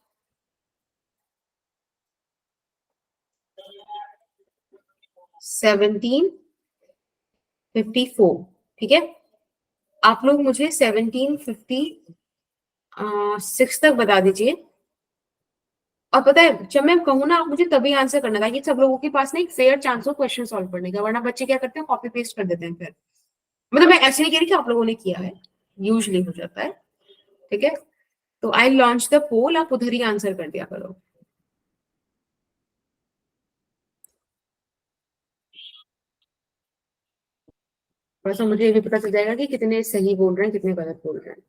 17:54. ठीक है, आप लोग मुझे 17:56 तक बता दीजिए. और पता है, जब मैं कहूँ ना, आप मुझे तभी आंसर करना था कि सब लोगों के पास ना एक फेयर चांस हो क्वेश्चन सॉल्व करने का, वरना बच्चे क्या करते हैं, कॉपी पेस्ट कर देते हैं. फिर मतलब मैं ऐसे नहीं कह रही कि आप लोगों ने किया है, यूजली हो जाता है. ठीक है, तो आई लॉन्च द पोल, आप उधर ही आंसर कर दिया करो. थोड़ा सा मुझे ये भी पता चल जाएगा कि कितने सही बोल रहे हैं, कितने गलत बोल रहे हैं.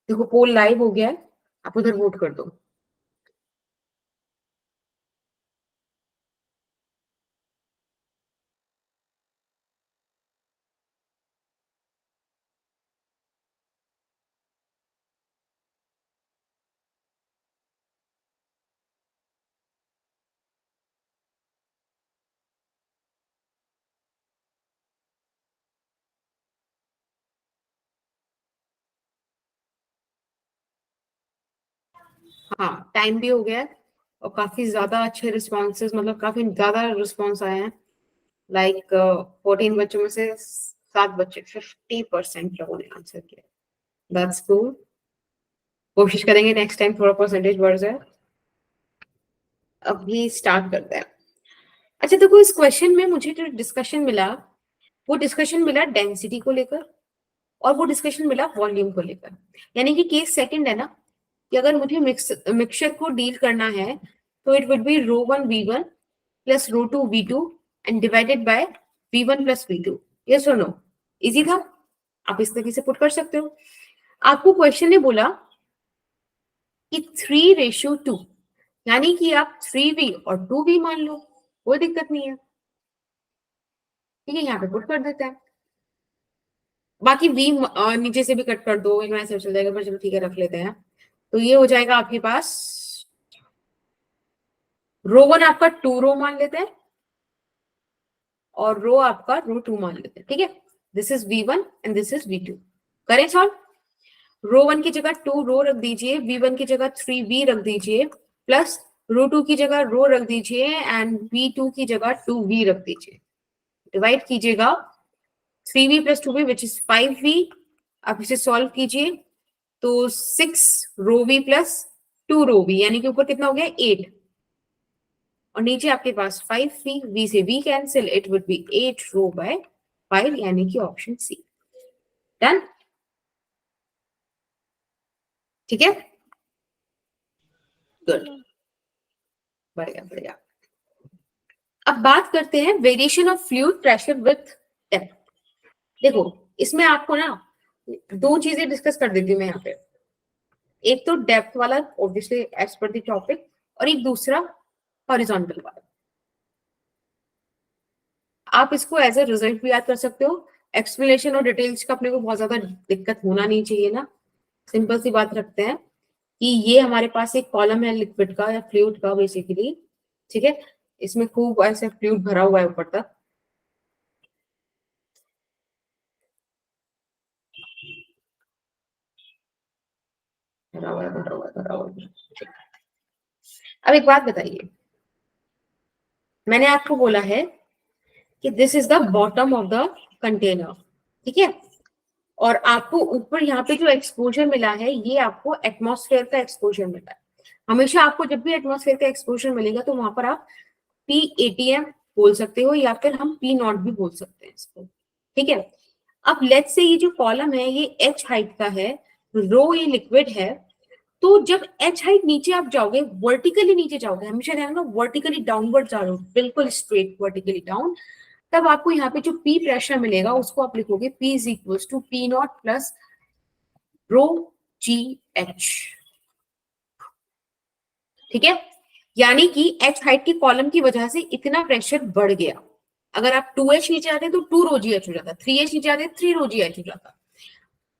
देखो, पोल लाइव हो गया है, आप उधर वोट कर दो. हाँ, टाइम भी हो गया है और काफी ज्यादा अच्छे रिस्पॉन्सेज, मतलब काफी ज्यादा रिस्पॉन्स आए हैं. लाइक 14 बच्चों में से 7 बच्चे, 50% लोगों ने आंसर किया. That's cool. कोशिश करेंगे नेक्स्ट टाइम थोड़ा परसेंटेज बढ़ जाए. अभी स्टार्ट करते हैं. अच्छा, देखो, इस क्वेश्चन में मुझे जो डिस्कशन मिला, वो डिस्कशन मिला डेंसिटी को लेकर और वो डिस्कशन मिला वॉल्यूम को लेकर. यानी कि केस सेकंड है ना, कि अगर मुझे मिक्सचर को डील करना है तो it would be ρ1 v1 plus ρ2 v2 and divided by v1 plus v2. Yes और नो? इजी था, आप इस तरीके से पुट कर सकते हो. आपको क्वेश्चन ने बोला कि 3:2, यानी कि आप 3v और 2v मान लो, कोई दिक्कत नहीं है. ठीक है, यहाँ पे पुट कर देते हैं. बाकी v नीचे से भी कट कर दो, इनमें ऐसे चल जाएगा, पर चलो ठीक है, रख लेते हैं. तो ये हो जाएगा आपके पास ρ1 आपका 2 रो मान लेते हैं और रो आपका ρ2 मान लेते हैं. ठीक है, this is v1 and this is v2. करें सॉल्व. ρ1 की जगह 2 रो रख दीजिए, v1 की जगह 3v रख दीजिए, प्लस ρ2 की जगह रो रख दीजिए एंड v2 की जगह 2v रख दीजिए. डिवाइड कीजिएगा 3v plus 2v which is 5v. आप इसे सॉल्व कीजिए तो 6 रो v प्लस 2 रो v, यानी कि ऊपर कितना हो गया 8 और नीचे आपके पास 5v. v से v cancel, it would be 8 rho by 5, यानी कि ऑप्शन सी. डन. ठीक है, गुड, बढ़िया बढ़िया. अब बात करते हैं variation of fluid pressure with depth. देखो, इसमें आपको ना 2 चीजें डिस्कस कर देती हूँ मैं यहाँ पे. एक तो डेप्थ वाला, obviously as per the topic, और एक दूसरा हॉरिजॉन्टल वाला. आप इसको एज अ रिजल्ट भी याद कर सकते हो. एक्सप्लेनेशन और डिटेल्स का अपने को बहुत ज्यादा दिक्कत होना नहीं चाहिए ना. सिंपल सी बात रखते हैं कि ये हमारे पास एक कॉलम है लिक्विड का या फ्लूइड का बेसिकली. ठीक है, इसमें खूब ऐसे फ्लूइड भरा हुआ है ऊपर तक. बराबर। अब एक बात बताइए, मैंने आपको बोला है कि this is the bottom of the container, ठीक है, और आपको ऊपर यहाँ पे जो एक्सपोजर मिला है ये आपको एटमॉस्फेयर का एक्सपोजर मिला है। हमेशा आपको जब भी एटमॉस्फेयर का एक्सपोजर मिलेगा तो वहां पर आप PATM बोल सकते हो या फिर हम P0 भी बोल सकते हैं इसको, ठीक है। अब लेट्स से ये जो कॉलम है ये H हाइट का है, रो ये लिक्विड है, तो जब H हाइट नीचे आप जाओगे, वर्टिकली नीचे जाओगे, हमेशा ध्यान रखना वर्टिकली डाउनवर्ड जा रहे हो, बिल्कुल स्ट्रेट वर्टिकली डाउन, तब आपको यहाँ पे जो P प्रेशर मिलेगा उसको आप लिखोगे P is equals to P0 plus rho GH, ठीक है। यानी कि H हाइट की कॉलम की वजह से इतना प्रेशर बढ़ गया। अगर आप 2H नीचे आते तो 2 रो GH हो जाता, 3H नीचे आते 3 रो GH हो जाता,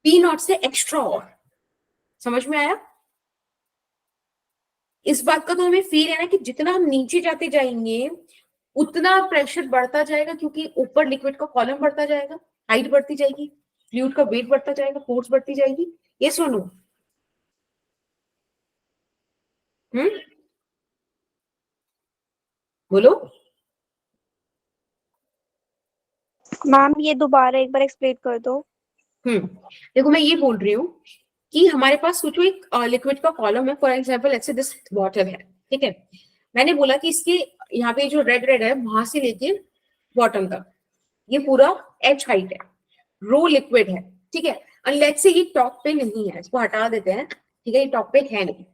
P0 से एक्स्ट्रा। और समझ में आया? इस बात का तो हमें फील है ना कि जितना हम नीचे जाते जाएंगे उतना प्रेशर बढ़ता जाएगा, क्योंकि ऊपर लिक्विड का कॉलम बढ़ता जाएगा, हाइट बढ़ती जाएगी, फ्लूइड का वेट बढ़ता जाएगा, फोर्स बढ़ती जाएगी। ये सुनो, बोलो। मैम ये दोबारा एक बार एक्सप्लेन कर दो। देखो मैं ये बोल रही हूँ कि हमारे पास सोचो एक लिक्विड का कॉलम है, for example let's say this water है, ठीक है। मैंने बोला कि इसके यहाँ पे जो रेड रेड है वहां से लेके बॉटम तक ये पूरा H हाइट है, रो लिक्विड है, ठीक है। और लेट्स से ये टॉप पे नहीं है, इसको हटा देते हैं, ठीक है, ये टॉप पे है नहीं,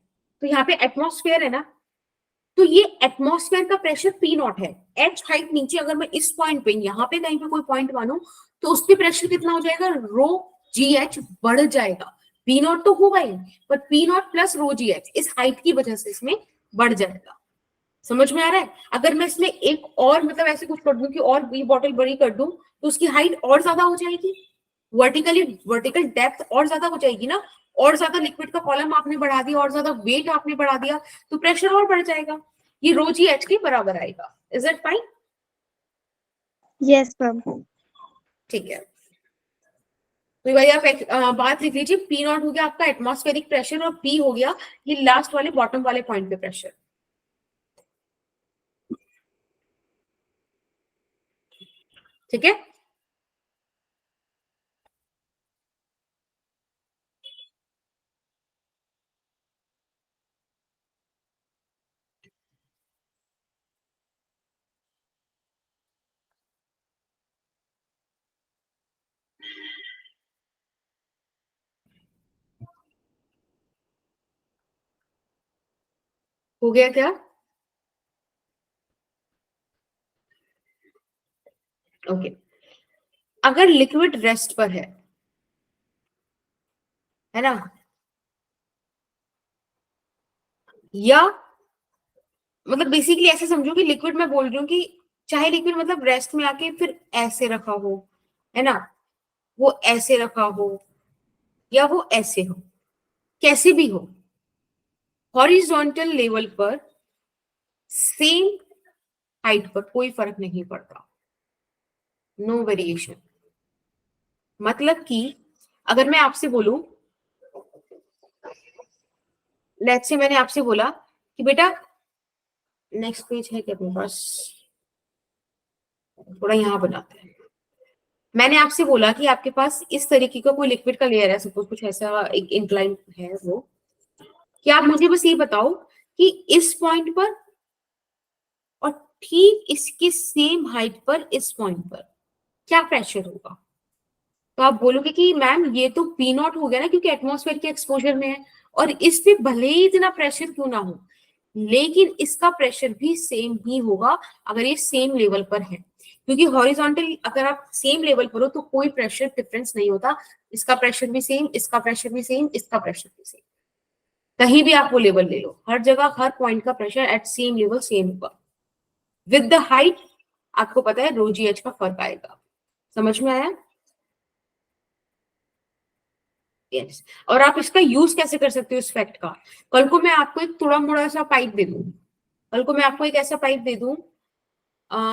तो यहाँ पे एटमॉस्फेयर है ना, तो ये एटमॉस्फेयर का प्रेशर P0 है। H हाइट नीचे अगर मैं इस पॉइंट पे यहाँ पे कहीं पे कोई पॉइंट मानूं तो उस पे प्रेशर कितना हो जाएगा, रो GH बढ़ जाएगा। P0 तो होगा ही, पर P0 प्लस रो GH इस हाइट की वजह से इसमें बढ़ जाएगा। समझ में आ रहा है? अगर मैं इसमें एक और मतलब ऐसे कुछ कर दूं कि और ये बॉटल बड़ी कर दूं तो उसकी हाइट और ज्यादा हो जाएगी, वर्टिकल डेप्थ और ज्यादा हो जाएगी ना, और ज्यादा लिक्विड का कॉलम आपने बढ़ा दिया, और ज्यादा वेट आपने बढ़ा दिया, तो प्रेशर और बढ़ जाएगा, ये रो GH के बराबर आएगा। Is it fine? Yes ma'am. ठीक है, तो भाई आप बात लिख लीजिए, P0 हो गया आपका एटमॉस्फेरिक प्रेशर और P हो गया ये लास्ट वाले बॉटम वाले पॉइंट पे प्रेशर, ठीक है। हो गया क्या? ओके, अगर लिक्विड रेस्ट पर है ना, या मतलब बेसिकली ऐसे समझो कि लिक्विड मैं बोल रही हूँ कि चाहे लिक्विड मतलब रेस्ट में आके फिर ऐसे रखा हो, है ना, वो ऐसे रखा हो या वो ऐसे हो, कैसे भी हो, हॉरिजॉन्टल लेवल पर सेम हाइट पर कोई फर्क नहीं पड़ता, नो वेरिएशन। मतलब कि अगर मैं आपसे बोलूं, लेट्स से मैंने आपसे बोला कि बेटा नेक्स्ट पेज है क्या अपने पास, थोड़ा यहाँ बनाते हैं। मैंने आपसे बोला कि आपके पास इस तरीके का कोई लिक्विड का लेयर है, सपोज कुछ ऐसा एक इंक्लाइन है वो, कि आप मुझे बस ये बताओ कि इस पॉइंट पर और ठीक इसके सेम हाइट पर इस पॉइंट पर क्या प्रेशर होगा। तो आप बोलोगे कि मैम ये तो P0 हो गया ना, क्योंकि एटमॉस्फेयर के एक्सपोजर में है, और इस पे भले ही इतना प्रेशर क्यों ना हो, लेकिन इसका प्रेशर भी सेम ही होगा अगर ये सेम लेवल पर है, क्योंकि हॉरिजॉन्टल अगर आप सेम लेवल पर हो तो कोई प्रेशर डिफरेंस नहीं होता, इसका प्रेशर भी सेम, इसका प्रेशर भी सेम, इसका प्रेशर भी सेम, कहीं भी आप वो लेवल ले लो, हर जगह हर पॉइंट का pressure at same level same होगा। विद द हाइट आपको पता है रो GH का फर्क आएगा। समझ में आया? यस। और आप इसका यूज कैसे कर सकते हो इस फैक्ट का, कल को मैं आपको एक थोड़ा मोड़ा सा पाइप दे दूं, कल को मैं आपको एक ऐसा पाइप दे दूं,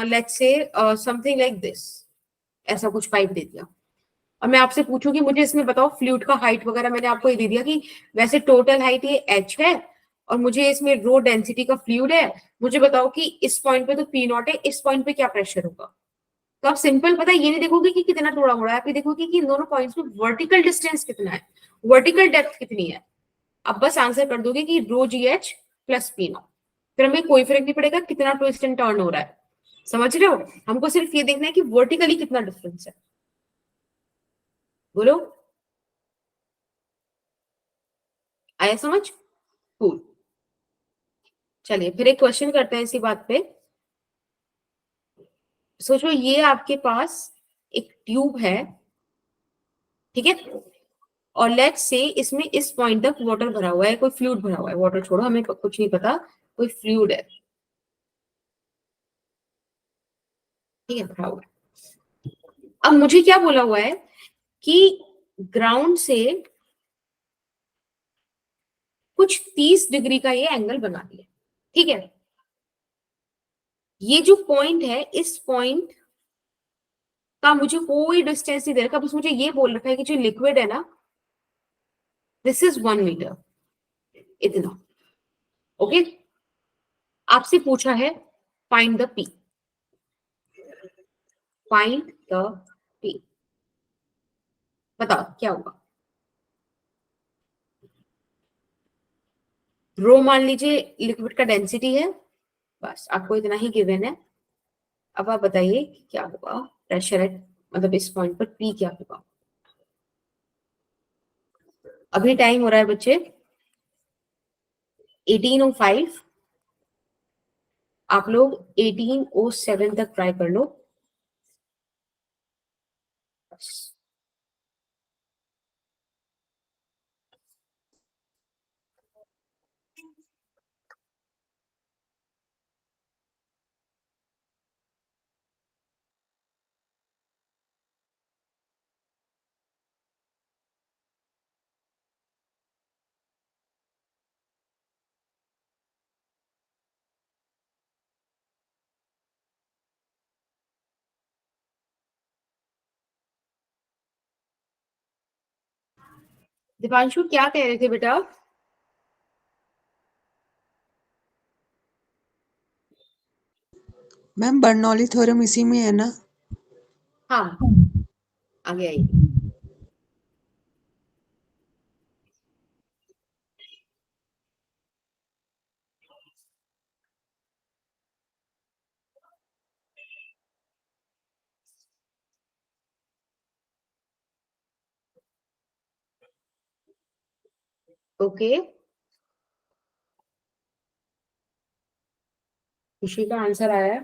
let's say something like this, ऐसा कुछ पाइप दे दिया, और मैं आपसे पूछूं कि मुझे इसमें बताओ फ्लूइड का हाइट वगैरह, मैंने आपको ये दे दिया कि वैसे टोटल हाइट ये h है और मुझे इसमें रो डेंसिटी का फ्लूइड है, मुझे बताओ कि इस पॉइंट पे तो P नॉट है, इस पॉइंट पे क्या प्रेशर होगा। तो आप सिंपल पता है ये नहीं देखोगे कि कितना थोड़ा हो रहा है, आप ये देखोगे कि इन दोनों पॉइंट्स में वर्टिकल डिस्टेंस कितना है, वर्टिकल डेप्थ कितनी है। अब बस आंसर कर दोगे कि rho g h plus p naught, फिर हमें कोई फर्क नहीं पड़ेगा कितना ट्विस्ट एंड टर्न हो रहा है। समझ रहे हो, हमको सिर्फ ये देखना है कि वर्टिकली कितना डिफरेंस है। बोलो, आया समझ? कूल। चलिए फिर एक क्वेश्चन करते हैं इसी बात पे। सोचो ये आपके पास एक ट्यूब है, ठीक है, और लेट्स से इसमें इस पॉइंट तक वाटर भरा हुआ है, कोई फ्लूइड भरा हुआ है, वाटर छोड़ो हमें कुछ नहीं पता, कोई फ्लूइड है, ठीक है, भरा हुआ है। अब मुझे क्या बोला हुआ है कि ग्राउंड से कुछ 30 डिग्री का ये एंगल बना दिया, ठीक है। ये जो पॉइंट है, इस पॉइंट का मुझे कोई डिस्टेंस नहीं दे रखा, बस मुझे ये बोल रखा है कि जो लिक्विड है ना, दिस इज 1 मीटर, इतना। ओके, आपसे पूछा है find the P, find the P, बताओ क्या होगा। रो मान लीजिए लिक्विड का डेंसिटी है, बस आपको इतना ही गिवन है। अब आप बताइए क्या होगा प्रेशर एट, मतलब इस पॉइंट पर पी क्या होगा। अभी टाइम हो रहा है बच्चे 18:05, आप लोग 18:07 तक ट्राई कर लो। दीपांशु क्या कह रहे थे बेटा? मैम बर्नौली थ्योरम इसी में है ना? हाँ, आगे आइए। ओके, खुशी का आंसर आया है।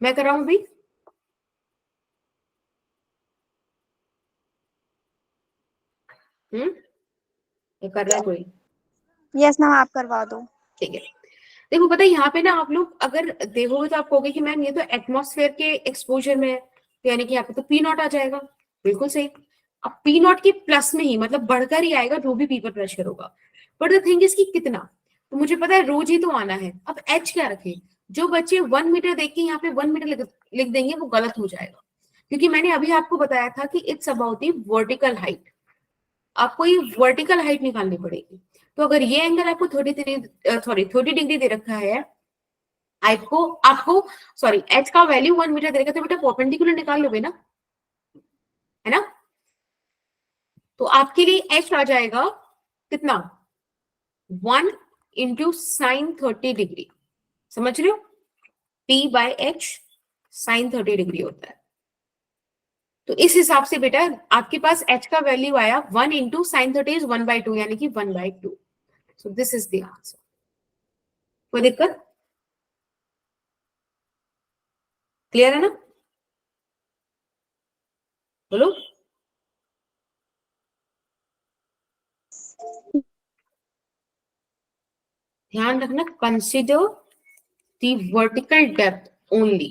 मैं कराऊं भी? ये कर रहा है कोई? Yes, ma'am, आप करवा दो. ठीक है, देखो पता है यहाँ पे ना आप लोग अगर देखोगे तो आप कहोगे कि मैम ये तो एटमॉस्फेयर के एक्सपोजर में है, तो यानी कि यहाँ पे तो पी नॉट आ जाएगा। बिल्कुल सही, अब पी नॉट के प्लस में ही मतलब बढ़कर ही आएगा जो भी पी पर प्रेशर होगा, बट द थिंग इज कि कितना। तो मुझे पता है रोज ही तो आना है, अब एच क्या रखे। जो बच्चे 1 मीटर देख के यहाँ पे 1 मीटर लिख देंगे वो गलत हो जाएगा, क्योंकि मैंने अभी आपको बताया था कि it's about the vertical height, आपको ये वर्टिकल हाइट निकालनी पड़ेगी। तो अगर ये एंगल आपको 30 डिग्री दे रखा है, आपको आपको सॉरी एच का वैल्यू 1 मीटर दे रखा है, तो बेटा परपेंडिकुलर निकाल लोगे ना, है ना? तो आपके लिए h आ जाएगा कितना 1 इंटू साइन 30 डिग्री, समझ रहे हो, p by h sine 30 degree होता है। तो इस हिसाब से बेटा आपके पास h का वैल्यू आया 1 इंटू साइन 30 इज 1/2 यानी कि 1/2। So this is the answer. कोई दिक्कत? क्लियर है ना? बोलो। ध्यान रखना, consider the vertical depth only.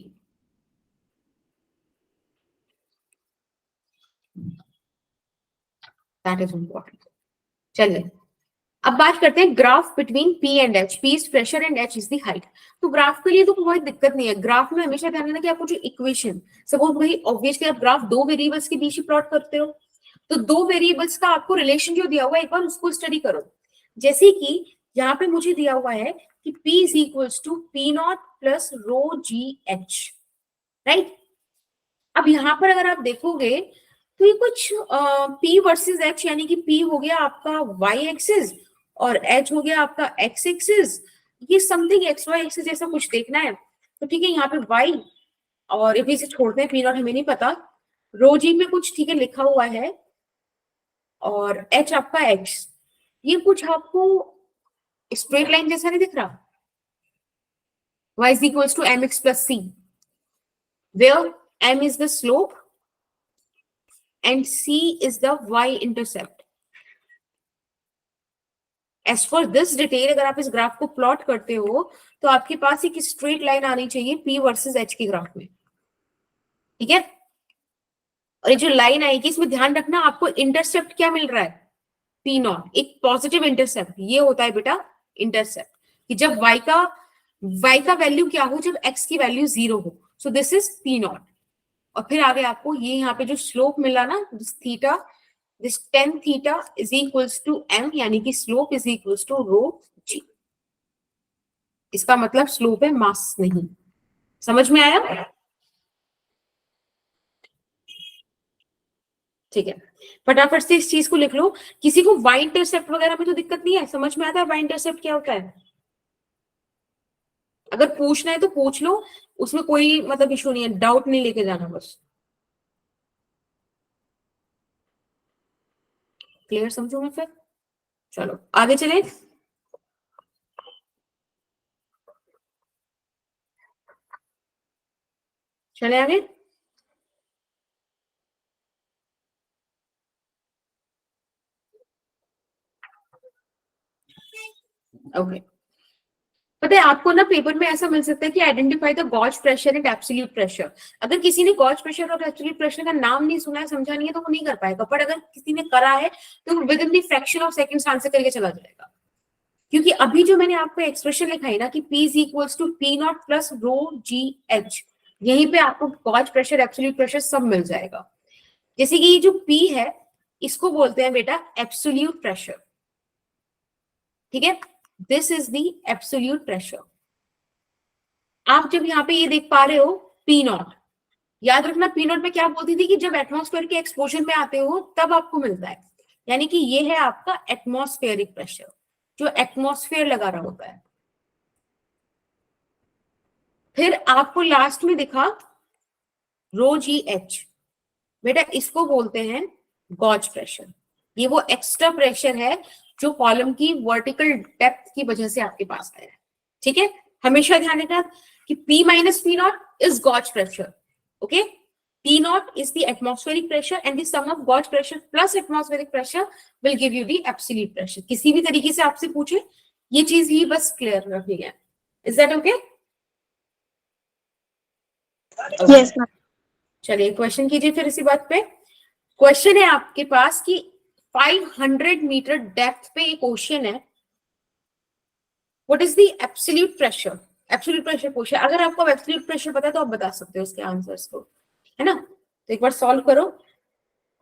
That is important. चलिए अब बात करते हैं graph between P and H। P is pressure and H is the height. तो ग्राफ के लिए तो कोई दिक्कत नहीं है। ग्राफ में हमेशा ध्यान रखना कि आपको जो इक्वेशन, सपोज वही ऑब्वियसली आप ग्राफ दो वेरिएबल्स के बीच ही प्लॉट करते हो, तो दो वेरिएबल्स का आपको रिलेशन जो दिया हुआ है एक बार उसको स्टडी करो। जैसे कि यहाँ पे मुझे दिया हुआ है कि P is equals to P0 plus rho g h, right. अब यहाँ पर अगर आप देखोगे तो ये कुछ P वर्सेस H, यानी कि P हो गया आपका y एक्सिस और H हो गया आपका x एक्सिस, ये समथिंग xy एक्सिस जैसा कुछ देखना है। तो ठीक है, यहाँ पे y और अभी इसे छोड़ते हैं, P0 हमें नहीं पता, रो जी में कुछ ठीक है लिखा हुआ है और H आपका x, ये कुछ आपको स्ट्रेट लाइन जैसा नहीं दिख रहा। y is equals to mx plus c, where m is the slope and c is the y intercept. As for this detail, अगर आप इस ग्राफ को प्लॉट करते हो तो आपके पास एक स्ट्रेट लाइन आनी चाहिए P वर्सेस H के ग्राफ में, ठीक है। और ये जो लाइन आएगी इसमें ध्यान रखना आपको इंटरसेप्ट क्या मिल रहा है, P0, एक पॉजिटिव इंटरसेप्ट। ये होता है बेटा इंटरसेप्ट कि जब y का वैल्यू क्या हो, जब x की वैल्यू 0 हो। So this is P0। और फिर आगे आपको ये यहाँ पे जो स्लोप मिला ना, this theta, this tan theta is equals to m, यानी कि slope is equals to rho g. इसका मतलब स्लोप है, मास नहीं। समझ में आया? ठीक है, फटाफट से इस चीज को लिख लो। किसी को y इंटरसेप्ट वगैरह में तो दिक्कत नहीं है, समझ में आता है y इंटरसेप्ट क्या होता है? अगर पूछना है तो पूछ लो, उसमें कोई मतलब इशू नहीं है, डाउट नहीं लेके जाना बस। क्लियर समझो मैं फिर? चलो आगे चले। चले आगे। ओके, पता है आपको ना पेपर में ऐसा मिल सकता है कि identify the gauge pressure and absolute pressure. अगर किसी ने गॉज प्रेशर और एब्सोल्यूट प्रेशर का नाम नहीं सुना है, समझा नहीं है, तो वो नहीं कर पाएगा। बट अगर किसी ने करा है तो with in the fraction of seconds answer करके चला जाएगा। क्योंकि अभी जो मैंने आपको एक्सप्रेशन लिखा है ना कि P is equals to P0 plus rho g h, यहीं पे आपको गॉज प्रेशर एब्सोल्यूट प्रेशर सब मिल जाएगा। जैसे कि ये जो P है इसको बोलते हैं बेटा एब्सोल्यूट प्रेशर, ठीक है। This is the absolute pressure. आप जब यहाँ पे ये देख पा रहे हो P0, याद रखना P0 में क्या बोलती थी कि जब एटमॉस्फेयर के एक्सपोजर में आते हो तब आपको मिलता है, यानी कि ये है आपका एटमॉस्फेरिक प्रेशर, जो एटमॉस्फेयर लगा रहा होता है। फिर आपको लास्ट में दिखा रो जी एच, बेटा इसको बोलते हैं गॉज प्रेशर। ये वो एक्स्ट्रा प्रेशर है जो कॉलम की वर्टिकल डेप्थ की वजह से आपके पास आया है, ठीक है। हमेशा ध्यान रखना कि P minus P0 is gauge pressure, okay. P0 is the atmospheric pressure and the sum of gauge pressure plus atmospheric pressure will give you the absolute pressure। किसी भी तरीके से आपसे पूछे ये चीज ही बस क्लियर रखनी है। Is that okay? Yes, ma'am. चलिए क्वेश्चन कीजिए फिर इसी बात पे। क्वेश्चन है आपके पास कि 500 मीटर डेप्थ पे एक ओशन है, what is the absolute pressure? Absolute pressure पूछे। अगर आपको एब्सोल्यूट प्रेशर पता है तो आप बता सकते हो उसके आंसर्स को, है ना। तो एक बार सॉल्व करो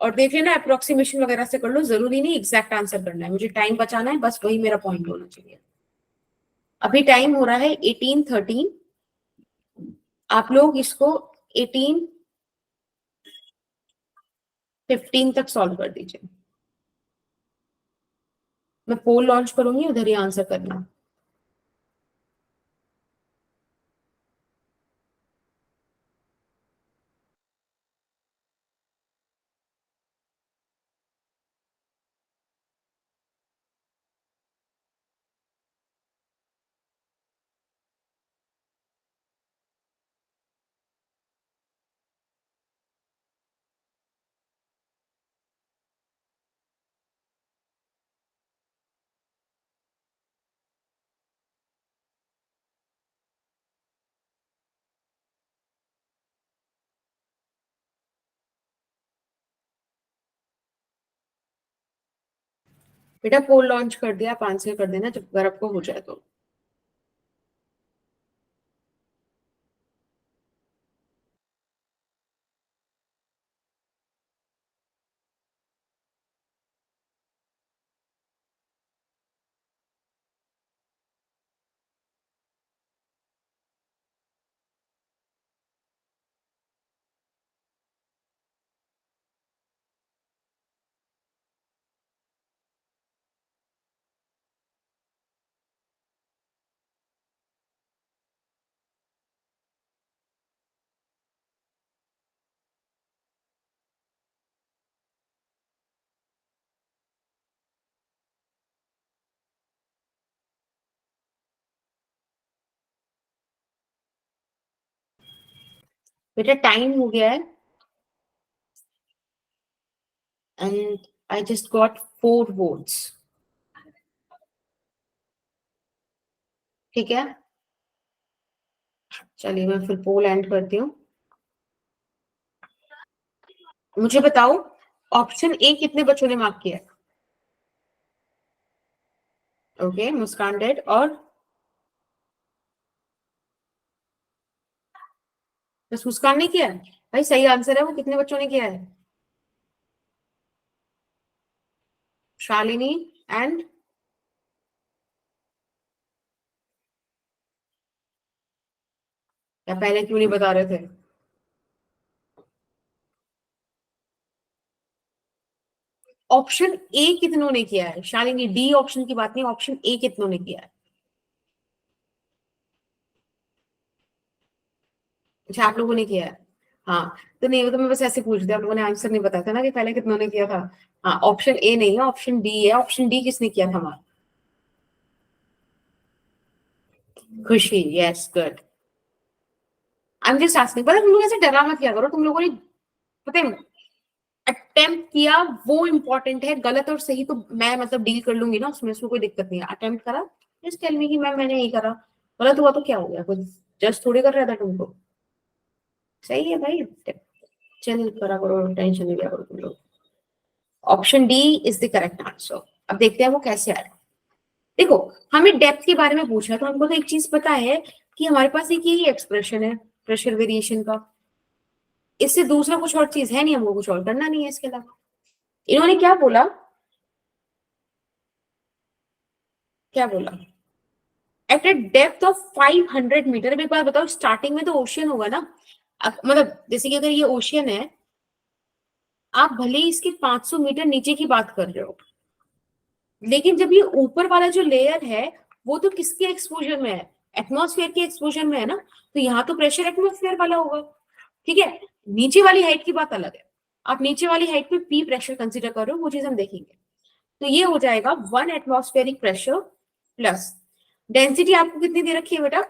और देख लेना, अप्रोक्सीमेशन वगैरह से कर लो, जरूरी नहीं एग्जैक्ट आंसर करना है, मुझे टाइम बचाना है, बस वही मेरा पॉइंट होना चाहिए। अभी टाइम हो रहा है 18:13, आप लोग इसको 18:15 तक सॉल्व कर दीजिए। मैं पोल लॉन्च करूंगी, उधर ही आंसर करना। बेटा पोल लॉन्च कर दिया, आप आंसर कर देना जब अगर आपको हो जाए तो। बेटा टाइम हो गया है and I just got 4 votes। ठीक है, चलिए मैं फिर पोल एंड करती हूँ। मुझे बताओ ऑप्शन ए कितने बच्चों ने मार्क किया? ओके, मुस्कान डेड। और बस मुस्कान ने किया है? भाई सही आंसर है वो, कितने बच्चों ने किया है? शालिनी एंड या पहले क्यों नहीं बता रहे थे? ऑप्शन ए कितनों ने किया है? शालिनी डी ऑप्शन की बात नहीं, ऑप्शन ए कितनों ने किया है? अच्छा आप लोगों ने किया है। हाँ तो नहीं, वो तो मैं बस ऐसे पूछ दिया, आप लोगों ने आंसर नहीं बताया था ना कि पहले कितनों ने किया था। हाँ ऑप्शन ए नहीं है, ऑप्शन डी है। ऑप्शन डी किसने किया था हमारा? खुशी, yes good. I am just asking, पता है तुम लोग ऐसे डरा मत किया करो, तुम लोगों ने पता है अटेम्प्ट किया वो इम्पोर्टेंट है। गलत और सही तो मैं मतलब डील कर लूंगी ना, उसमें कोई दिक्कत नहीं है। अटेम्प्ट करा, जस्ट टेल मी कि मैंने यही करा। गलत हुआ तो क्या हो गया, कुछ जस्ट थोड़ी कर रहा था तुमको। सही है भाई, चल करा करो, टेंशन नहीं लिया करो तुम लोग। Option D is the correct answer. अब देखते हैं वो कैसे आया। देखो हमें डेप्थ के बारे में पूछा तो हमको तो एक चीज पता है कि हमारे पास एक यही एक्सप्रेशन है प्रेशर वेरिएशन का, इससे दूसरा कुछ और चीज है नहीं, हमको कुछ और करना नहीं है इसके अलावा। इन्होंने क्या बोला, क्या बोला? At a depth of 500 metre. एक बार बताओ, स्टार्टिंग में तो ओशियन होगा ना, मतलब जैसे कि अगर ये ओशियन है, आप भले ही इसके 500 मीटर नीचे की बात कर रहे हो, लेकिन जब ये ऊपर वाला जो लेयर है वो तो किसके एक्सपोजर में है? एटमॉस्फेयर के एक्सपोजर में है ना, तो यहाँ तो प्रेशर एटमॉस्फेयर वाला होगा। ठीक है, नीचे वाली हाइट की बात अलग है, आप नीचे वाली हाइट पे पी प्रेशर कंसीडर कर रहे हो, वो चीज हम देखेंगे। तो ये हो जाएगा 1 एटमॉस्फेरिक प्रेशर प्लस डेंसिटी आपको कितनी दे रखी है बेटा?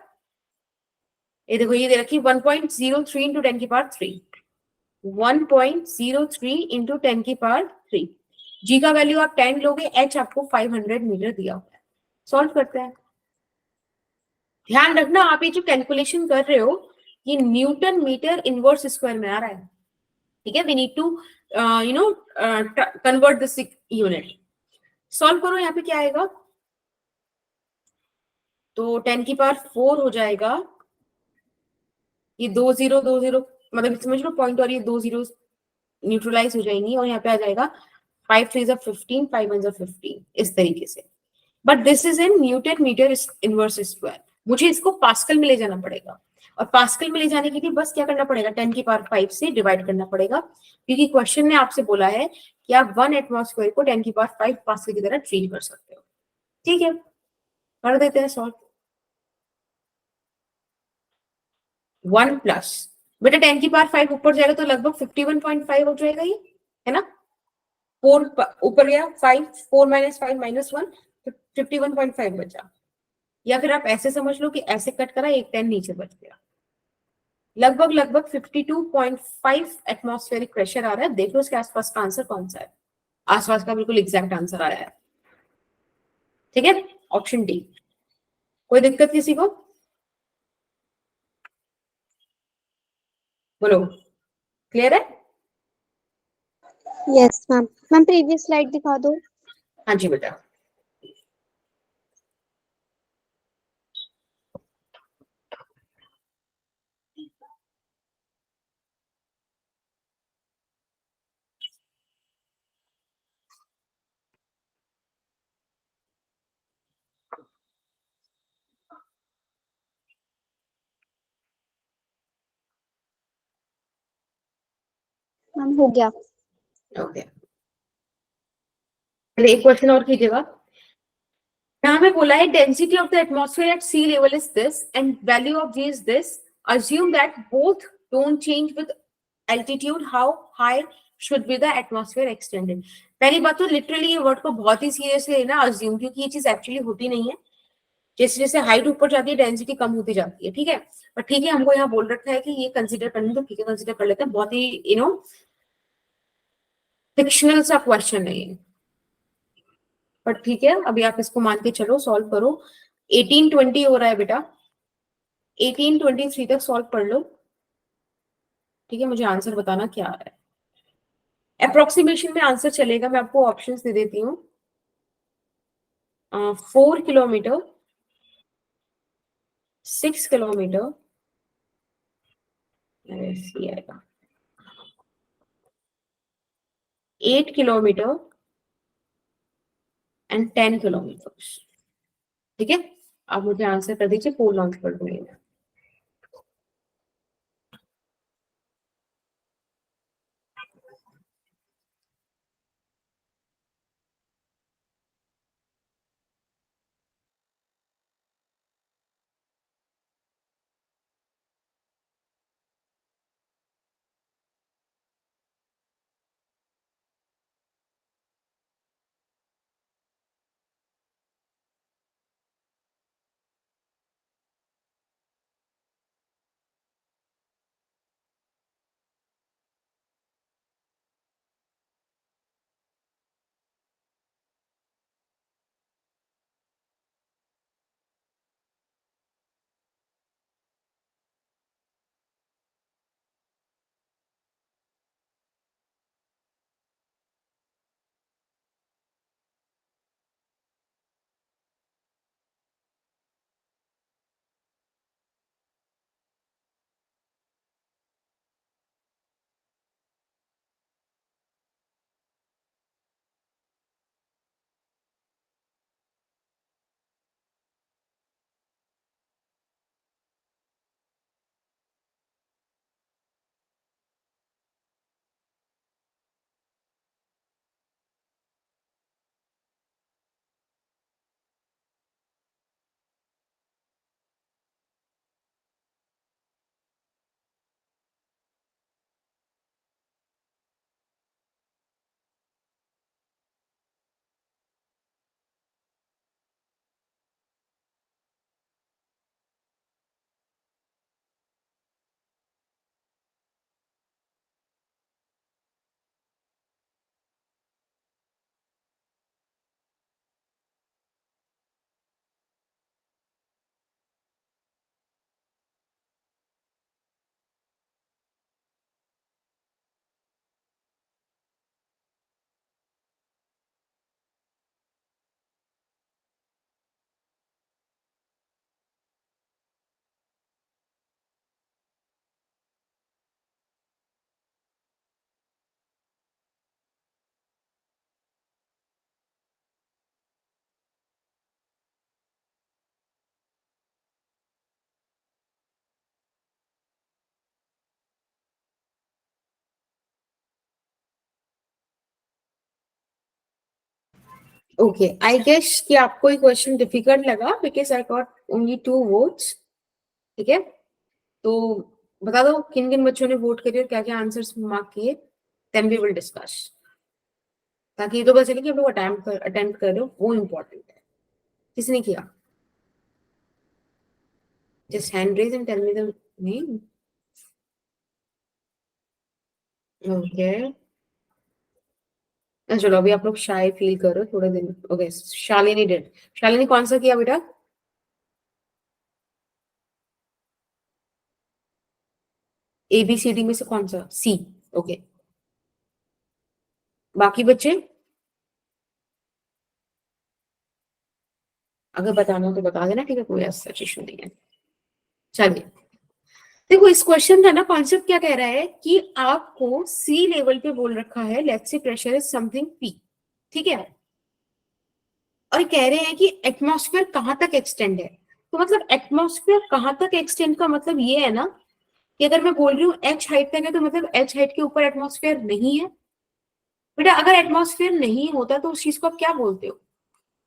ये देखो ये दे रखी है 1.03 इंटू 10 की पावर 3, 1.03 इंटू 10 की पावर 3। जी का वैल्यू आप 10 लोगे, एच आपको 500 मीटर दिया हुआ है। सॉल्व करते हैं। ध्यान रखना आप ये जो कैलकुलेशन कर रहे हो ये न्यूटन मीटर इनवर्स स्क्वायर में आ रहा है। ठीक है, we need to convert this unit. Solve करो, यहाँ पे क्या आएगा? तो 10 की पावर 4 हो जाएगा, ये 2 0 मतलब समझ लो पॉइंट, और ये 2 0 न्यूट्रलाइज हो जाएंगी और यहाँ पे आ जाएगा 5 3 15, 5 1 15, इस तरीके से। But this is in newton metre inverse square. मुझे इसको पास्कल में ले जाना पड़ेगा, और पास्कल में ले जाने के लिए बस क्या करना पड़ेगा? 10 की पावर 5 से डिवाइड करना पड़ेगा, क्योंकि क्वेश्चन ने आपसे बोला है कि आप 1 एटमॉस्फेयर को 10 की पावर 5 पास्कल की तरह ट्रीट कर सकते हो। ठीक है, कर देते हैं सॉल्व। 1 प्लस बेटा 10⁵ ऊपर जाएगा तो लगभग 51.5 हो जाएगा ये, है ना। 4 ऊपर गया, 5, 4 - 5 - 1, तो 51.5 बचा। या फिर आप ऐसे समझ लो कि ऐसे कट करा, एक 10 नीचे बच गया। लगभग 52.5 एटमॉस्फेरिक प्रेशर आ रहा है। देखो इसके आसपास का आंसर कौन सा है। आसपास का बिल्कुल एग्जैक्ट आंसर आया है। ठीक है, ऑप्शन डी। कोई दिक्कत किसी को? बोलो, क्लियर है? Yes, ma'am. Ma'am, previous slide दिखा दो. हाँ जी बेटा। Ma'am, हो गया. ओके, एक क्वेश्चन और कीजिएगा। यहाँ पे बोला है density of the atmosphere at sea level is this and value of g is this, assume that both don't change with altitude, how high should be the atmosphere extended। पहली बात तो लिटरली ये वर्ड को बहुत ही सीरियसली लेना, अज्यूम, क्योंकि ये चीज एक्चुअली होती नहीं है। जैसे जैसे हाइट ऊपर जाती है डेंसिटी कम होती जाती है, ठीक है। पर ठीक है, हमको यहाँ बोल रखा है कि ये कंसीडर करने, तो ठीक है कंसीडर कर लेते हैं। बहुत ही फिक्शनल सा क्वेश्चन है ये, पर ठीक है अभी आप इसको मान के चलो, सॉल्व करो। 1820 हो रहा है बेटा, 1823 तक सॉल्व कर लो। ठीक है, मुझे आंसर बताना क्या आ रहा है। अप्रोक्सीमेशन में आंसर चलेगा, मैं आपको ऑप्शंस दे देती हूँ। 4 किलोमीटर, 6 किलोमीटर, आएगा 8 किलोमीटर एंड 10 किलोमीटर। ठीक है, आप मुझे आंसर कर दीजिए, 4 लॉन्च कर दूंगी मैं। ओके, आई गेस कि आपको ये क्वेश्चन डिफिकल्ट लगा because I got only 2 votes. ठीक है, तो बता दो किन किन बच्चों ने वोट करे और क्या क्या आंसर्स मार्क किए, देन वी विल डिस्कस, ताकि ये तो पता चले कि आप लोग अटेम्प्ट कर रहे हो, वो इम्पोर्टेंट है. किसने किया? Just hand raise and tell me the name. Okay, चलो अभी आप लोग शाय फील करो थोड़े दिन. Okay, Shalini did. शालिनी कौन सा किया बेटा? ABCD में से कौन सा? C. ओके, बाकी बच्चे अगर बताना हो तो बता देना, ठीक है, कोई ऐसा इशू नहीं है. चलिए, देखो इस क्वेश्चन का ना कॉन्सेप्ट क्या कह रहा है कि आपको सी लेवल पे बोल रखा है, let's say pressure is something P. ठीक है, और कह रहे हैं कि एटमॉस्फेयर कहां तक एक्सटेंड है. तो मतलब एटमॉस्फेयर कहां तक एक्सटेंड का मतलब ये है ना कि अगर मैं बोल रही हूँ H हाइट तक है, तो मतलब H हाइट के ऊपर एटमॉस्फेयर नहीं है. बेटा अगर एटमॉस्फेयर नहीं होता तो उस चीज को आप क्या बोलते हो?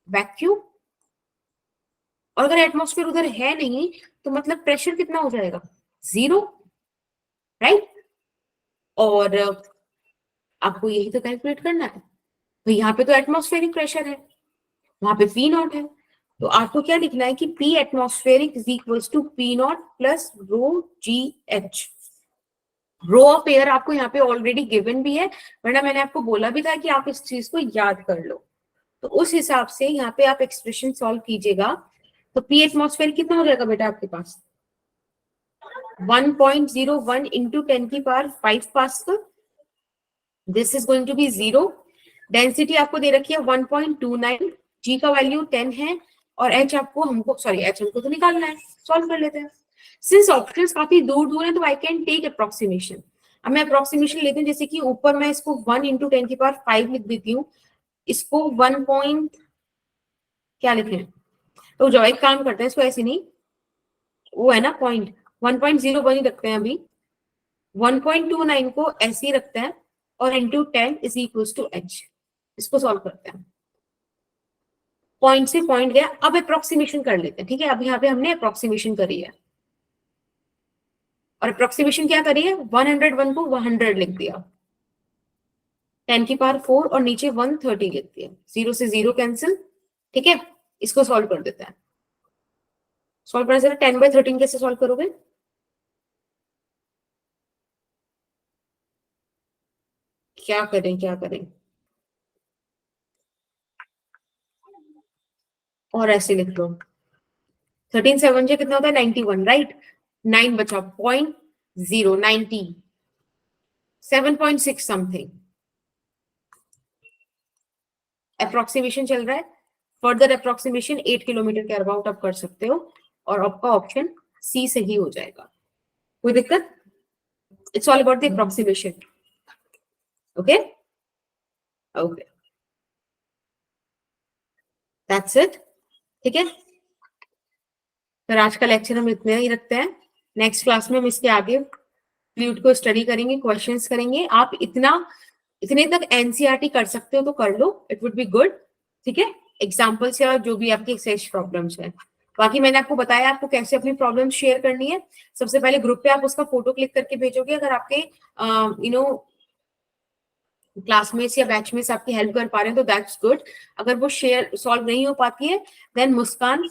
वैक्यूम. और अगर एटमॉस्फेयर उधर है नहीं तो मतलब प्रेशर कितना हो जाएगा? 0. राइट. और आपको यही तो कैलकुलेट करना है. तो यहाँ पे तो एटमॉस्फेरिक प्रेशर है, वहां पे P नॉट है, तो आपको क्या लिखना है कि P atmospheric is equals to P not plus rho GH. Rho of air आपको यहाँ पे ऑलरेडी गिवन भी है, वरना मैंने आपको बोला भी था कि आप इस चीज को याद कर लो. तो उस हिसाब से यहाँ पे आप एक्सप्रेशन सॉल्व कीजिएगा. तो P एटमॉस्फेयर कितना हो जाएगा बेटा आपके पास? 1.01 इंटू 10 की power 5 pascal. This is going to be 0. Density आपको दे रखी है 1.29. G का वैल्यू 10 है और H हमको तो निकालना है. सॉल्व कर लेते हैं. सिंस ऑप्शंस काफी दूर दूर है तो आई कैन टेक अप्रोक्सीमेशन. अब मैं अप्रोक्सीमेशन लेती हूँ, जैसे कि ऊपर मैं इसको 1 इंटू 10 की पावर 5 लिख देती हूँ, इसको 1 पॉइंट क्या लिखें, तो जो एक काम करते हैं, इसको ऐसे नहीं, वो है ना पॉइंट 1.01 ही रखते हैं अभी. 1.29 को ऐसे ही रखते हैं और into 10 is equal to H. इसको सॉल्व करते हैं. पॉइंट से पॉइंट गया. अब अप्रोक्सीमेशन कर लेते हैं. ठीक है, अब यहाँ पे हमने अप्रोक्सीमेशन करी है, और अप्रोक्सीमेशन क्या करी है? 101 को 100 लिख दिया, 10 की पावर 4 और नीचे 130 लिख दिया. 0 से 0 कैंसिल. ठीक है, इसको सॉल्व कर देते हैं. सॉल्व करने से 10/13 कैसे सॉल्व करोगे? क्या करें और ऐसे लिख लो. 13 7 से कितना होता है? 91. राइट. 9 बचा, 0.0 90 7.6 समथिंग. अप्रोक्सीमेशन चल रहा है. फर्दर अप्रोक्सीमेशन 8 किलोमीटर के अबाउट आप कर सकते हो और आपका ऑप्शन C सही हो जाएगा. कोई दिक्कत? It's all about the approximation. Okay okay, that's it. ठीक है, फिर आज का लेक्चर हम इतने ही रखते हैं. नेक्स्ट क्लास में हम इसके आगे फ्लूइड को स्टडी करेंगे, क्वेश्चंस करेंगे. आप इतने तक एनसीईआरटी कर सकते हो तो कर लो, इट वुड बी गुड. ठीक है, एग्जाम्पल्स या जो भी आपकी एक्सरसाइज प्रॉब्लम्स है. बाकी मैंने आपको बताया आपको कैसे अपनी प्रॉब्लम शेयर करनी है. सबसे पहले ग्रुप पे आप उसका फोटो क्लिक करके भेजोगे. अगर आपके क्लासमेट्स या बैचमेट्स आपकी हेल्प कर पा रहे हैं तो दैट्स गुड. अगर वो शेयर सॉल्व नहीं हो पाती है देन मुस्कान,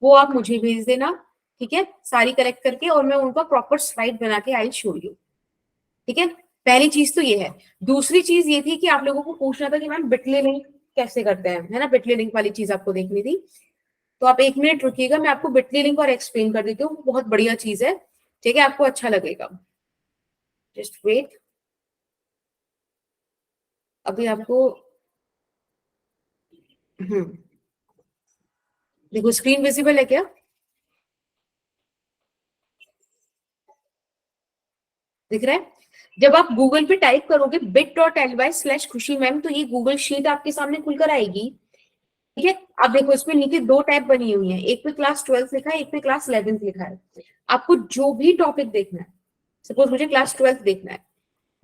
वो आप मुझे भेज देना. ठीक है, सारी कलेक्ट करके, और मैं उनका प्रॉपर स्लाइड बना के आई शो यू. ठीक है, पहली चीज तो ये है. दूसरी चीज ये थी कि आप लोगों को पूछना था कि मैम बिटली लिंक कैसे करते हैं, है ना. बिटली लिंक वाली चीज आपको देखनी थी, तो आप 1 मिनट रुकिएगा, मैं आपको बिटली लिंक और एक्सप्लेन कर देती हूँ. बहुत बढ़िया चीज है. ठीक है, आपको अच्छा लगेगा. Just wait. अभी आपको देखो स्क्रीन विजिबल है क्या? दिख रहा है? जब आप गूगल पे टाइप करोगे bit.ly/खुशी मैम, तो ये गूगल शीट आपके सामने खुलकर आएगी. ठीक है, आप देखो इसमें नीचे 2 टैब बनी हुई हैं, एक पे क्लास 12 लिखा है, एक पे क्लास 11 लिखा है. आपको जो भी टॉपिक देखना है, सपोज मुझे क्लास 12 देखना है,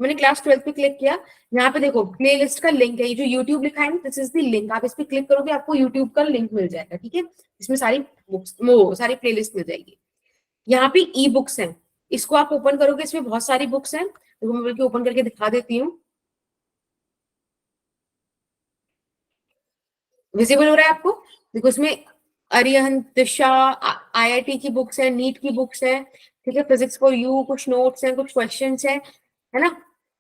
मैंने क्लास 12 पे क्लिक किया, यहाँ पे देखो प्ले लिस्ट का लिंक है, ये जो यूट्यूब लिखा है ना, दिस इज द लिंक, आप इस पे क्लिक करोगे आपको यूट्यूब का लिंक मिल जाएगा, ठीक है, इसमें सारी बुक्स, वो सारी प्ले लिस्ट मिल जाएगी। यहाँ पे ई बुक्स हैं, इसको आप ओपन करोगे, इसमें बहुत सारी बुक्स हैं, तो मैं बल्कि ओपन करके दिखा देती हूँ। विजिबल हो रहा है आपको? देखो इसमें अरिहंत दिशा, IIT की बुक्स है, नीट की बुक्स है, ठीक है, फिजिक्स फॉर यू, कुछ नोट्स हैं, कुछ क्वेश्चंस है ना,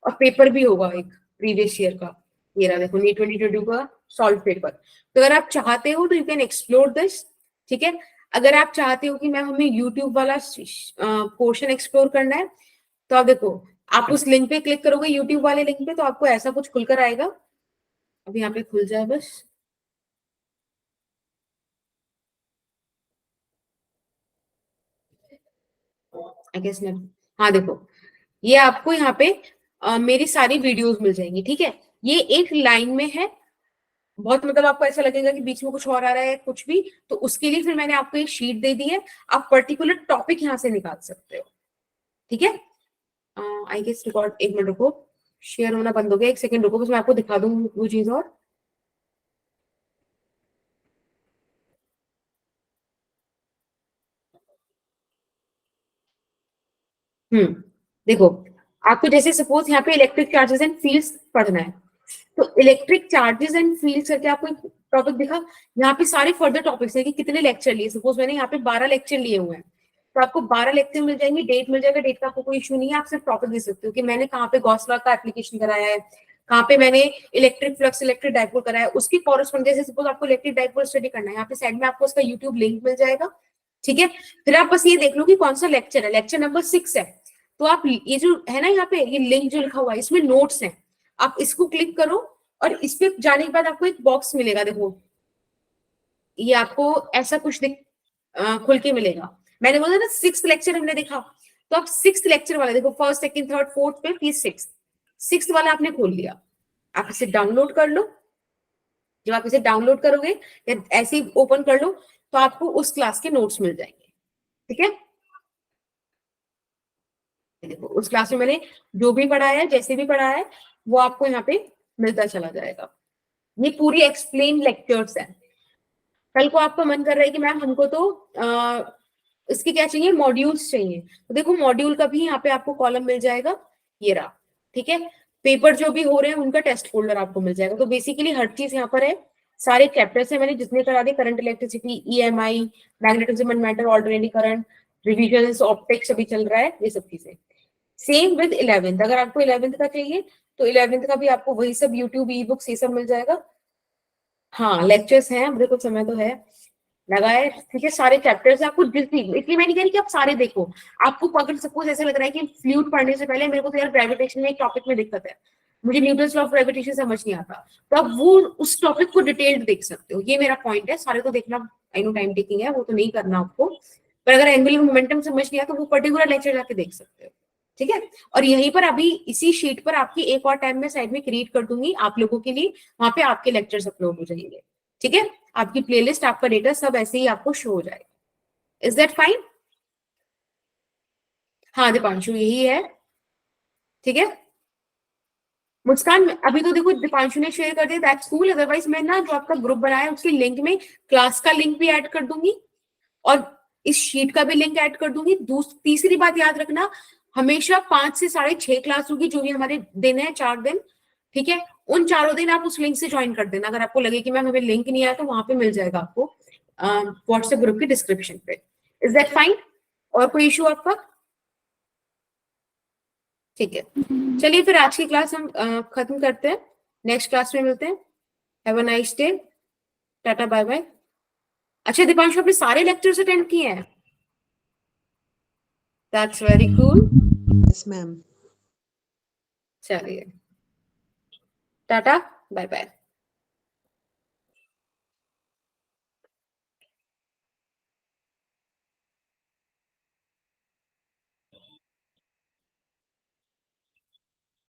और पेपर भी होगा एक प्रीवियस ईयर का, ये रहा देखो नीट 2022 का सॉल्व पेपर। तो अगर आप चाहते हो तो यू कैन एक्सप्लोर दिस, ठीक है। अगर आप चाहते हो कि मैम हमें यूट्यूब वाला पोर्शन एक्सप्लोर करना है, तो आप देखो, आप उस लिंक पे क्लिक करोगे, यूट्यूब वाले लिंक पे, तो आपको ऐसा कुछ खुलकर आएगा। अभी यहाँ पे खुल जाए बस, आई गेस नहीं, हाँ देखो, ये आपको यहाँ पे मेरी सारी वीडियोस मिल जाएंगी, ठीक है। ये एक लाइन में है, बहुत मतलब आपको ऐसा लगेगा कि बीच में कुछ और आ रहा है कुछ भी, तो उसके लिए फिर मैंने आपको एक शीट दे दी है, आप पर्टिकुलर टॉपिक यहाँ से निकाल सकते हो, ठीक है। आई गेस रिकॉर्ड, एक मिनट रुको, शेयर होना बंद हो गया, एक सेकंड रुको, बस मैं आपको दिखा दूं वो चीज। और देखो, आपको जैसे सपोज यहाँ पे इलेक्ट्रिक चार्जेस एंड फील्ड्स पढ़ना है, तो इलेक्ट्रिक चार्जेस एंड फील्ड्स करके आपको एक टॉपिक दिखा, यहाँ पे सारे फर्दर टॉपिक्स है कि कितने लेक्चर लिए, सपोज मैंने यहाँ पे 12 लेक्चर लिए हुए हैं, तो आपको 12 लेक्चर मिल जाएंगे, डेट मिल जाएगा, डेट का आपको कोई इशू नहीं है, आप सिर्फ टॉपिक दे सकते हो कि मैंने कहाँ पे गॉस लॉ का एप्लीकेशन कराया है, कहाँ पे मैंने इलेक्ट्रिक फ्लक्स इलेक्ट्रिक डाइपोल कराया है, उसकी कॉरेस्पॉन्डेंस, जैसे सपोज आपको इलेक्ट्रिक डाइपोल स्टडी करना है, यहाँ पे साइड में आपको उसका यूट्यूब लिंक मिल जाएगा, ठीक है। फिर आप बस ये देख लो कि कौन सा लेक्चर है, लेक्चर नंबर 6 है, तो आप ये जो है ना यहाँ पे ये लिंक जो लिखा हुआ है, इसमें नोट्स हैं, आप इसको क्लिक करो और इस पे जाने के बाद आपको एक बॉक्स मिलेगा, देखो ये आपको ऐसा कुछ खुल के मिलेगा। मैंने बोला ना 6th लेक्चर हमने देखा, तो आप 6th लेक्चर वाला देखो, फर्स्ट सेकंड थर्ड फोर्थ पे फिर 6th वाला आपने खोल लिया, आप इसे डाउनलोड कर लो। जब आप इसे डाउनलोड करोगे या ऐसे ही ओपन कर लो, तो आपको उस क्लास के नोट्स मिल जाएंगे, ठीक है। देखो उस क्लास में मैंने जो भी पढ़ाया है, जैसे भी पढ़ाया है, वो आपको यहाँ पे मिलता चला जाएगा। ये पूरी एक्सप्लेन लेक्चर्स है। कल को आपका मन कर रहा है कि मैम हमको तो इसके क्या चाहिए, मॉड्यूल्स चाहिए, तो देखो मॉड्यूल का भी यहाँ पे आपको कॉलम मिल जाएगा, ये रहा, ठीक है। पेपर जो भी हो रहे हैं उनका टेस्ट फोल्डर आपको मिल जाएगा। तो बेसिकली हर चीज यहाँ पर है, सारे चैप्टर्स है, मैंने जितने करा दिए, current electricity, EMI, magnetism and matter, alternating current, revision, optics अभी चल रहा है, ये सब चीजें। सेम विद 11th, अगर आपको 11th का चाहिए तो 11th का भी आपको वही सब यूट्यूब, ई बुक्स, ये सब मिल जाएगा। हाँ लेक्चर्स हैं, अभी कुछ समय तो है लगा है, ठीक है, सारे चैप्टर्स आपको इसलिए मैं नहीं कह रही कि आप सारे देखो। आपको अगर सपोज ऐसा लग रहा है कि फ्लूइड पढ़ने से पहले मेरे को तो यार ग्रेविटेशन में एक टॉपिक में दिक्कत है, मुझे न्यूटन्स लॉ ऑफ ग्रेविटेशन समझ नहीं आता, तो आप वो उस टॉपिक को डिटेल्ड देख सकते हो, ये मेरा पॉइंट है। सारे तो देखना आई नो टाइम टेकिंग है, वो तो नहीं करना आपको, पर अगर एंगुलर मोमेंटम समझ नहीं आता तो वो पर्टिकुलर लेक्चर जाके देख सकते हो, ठीक है। और यहीं पर अभी इसी शीट पर आपकी एक और टाइम में साइड में क्रिएट कर दूंगी आप लोगों के लिए, वहां पे आपके लेक्चर्स अपलोड हो जाएंगे, ठीक है। आपकी प्लेलिस्ट, आपका डेटा सब ऐसे ही आपको शो हो जाएगा। Is that fine? हाँ दीपांशु यही है, ठीक है। मुस्कान अभी तो देखो दीपांशु ने शेयर कर दिया, दैट्स कूल, अदरवाइज मैं ना जो आपका ग्रुप बनाया है उसके लिंक में क्लास का लिंक भी ऐड कर दूंगी और इस शीट का भी लिंक ऐड कर दूंगी। तीसरी बात याद रखना, हमेशा 5 से 6:30 क्लास होगी, जो भी हमारे दिन है 4 दिन, ठीक है। उन चारों दिन आप उस लिंक से ज्वाइन कर देना। अगर आपको लगे कि मैम हमें लिंक नहीं आया तो वहां पे मिल जाएगा आपको व्हाट्सएप ग्रुप के डिस्क्रिप्शन पे। Is that fine? और कोई इशू आपका? ठीक है, चलिए फिर आज की क्लास हम खत्म करते हैं, नेक्स्ट क्लास में मिलते हैं। Have a nice day, tata bye bye. अच्छा दीपांशु आपने सारे लेक्चर्स अटेंड किए हैं? That's very cool. Yes ma'am. चलिए टाटा बाय बाय।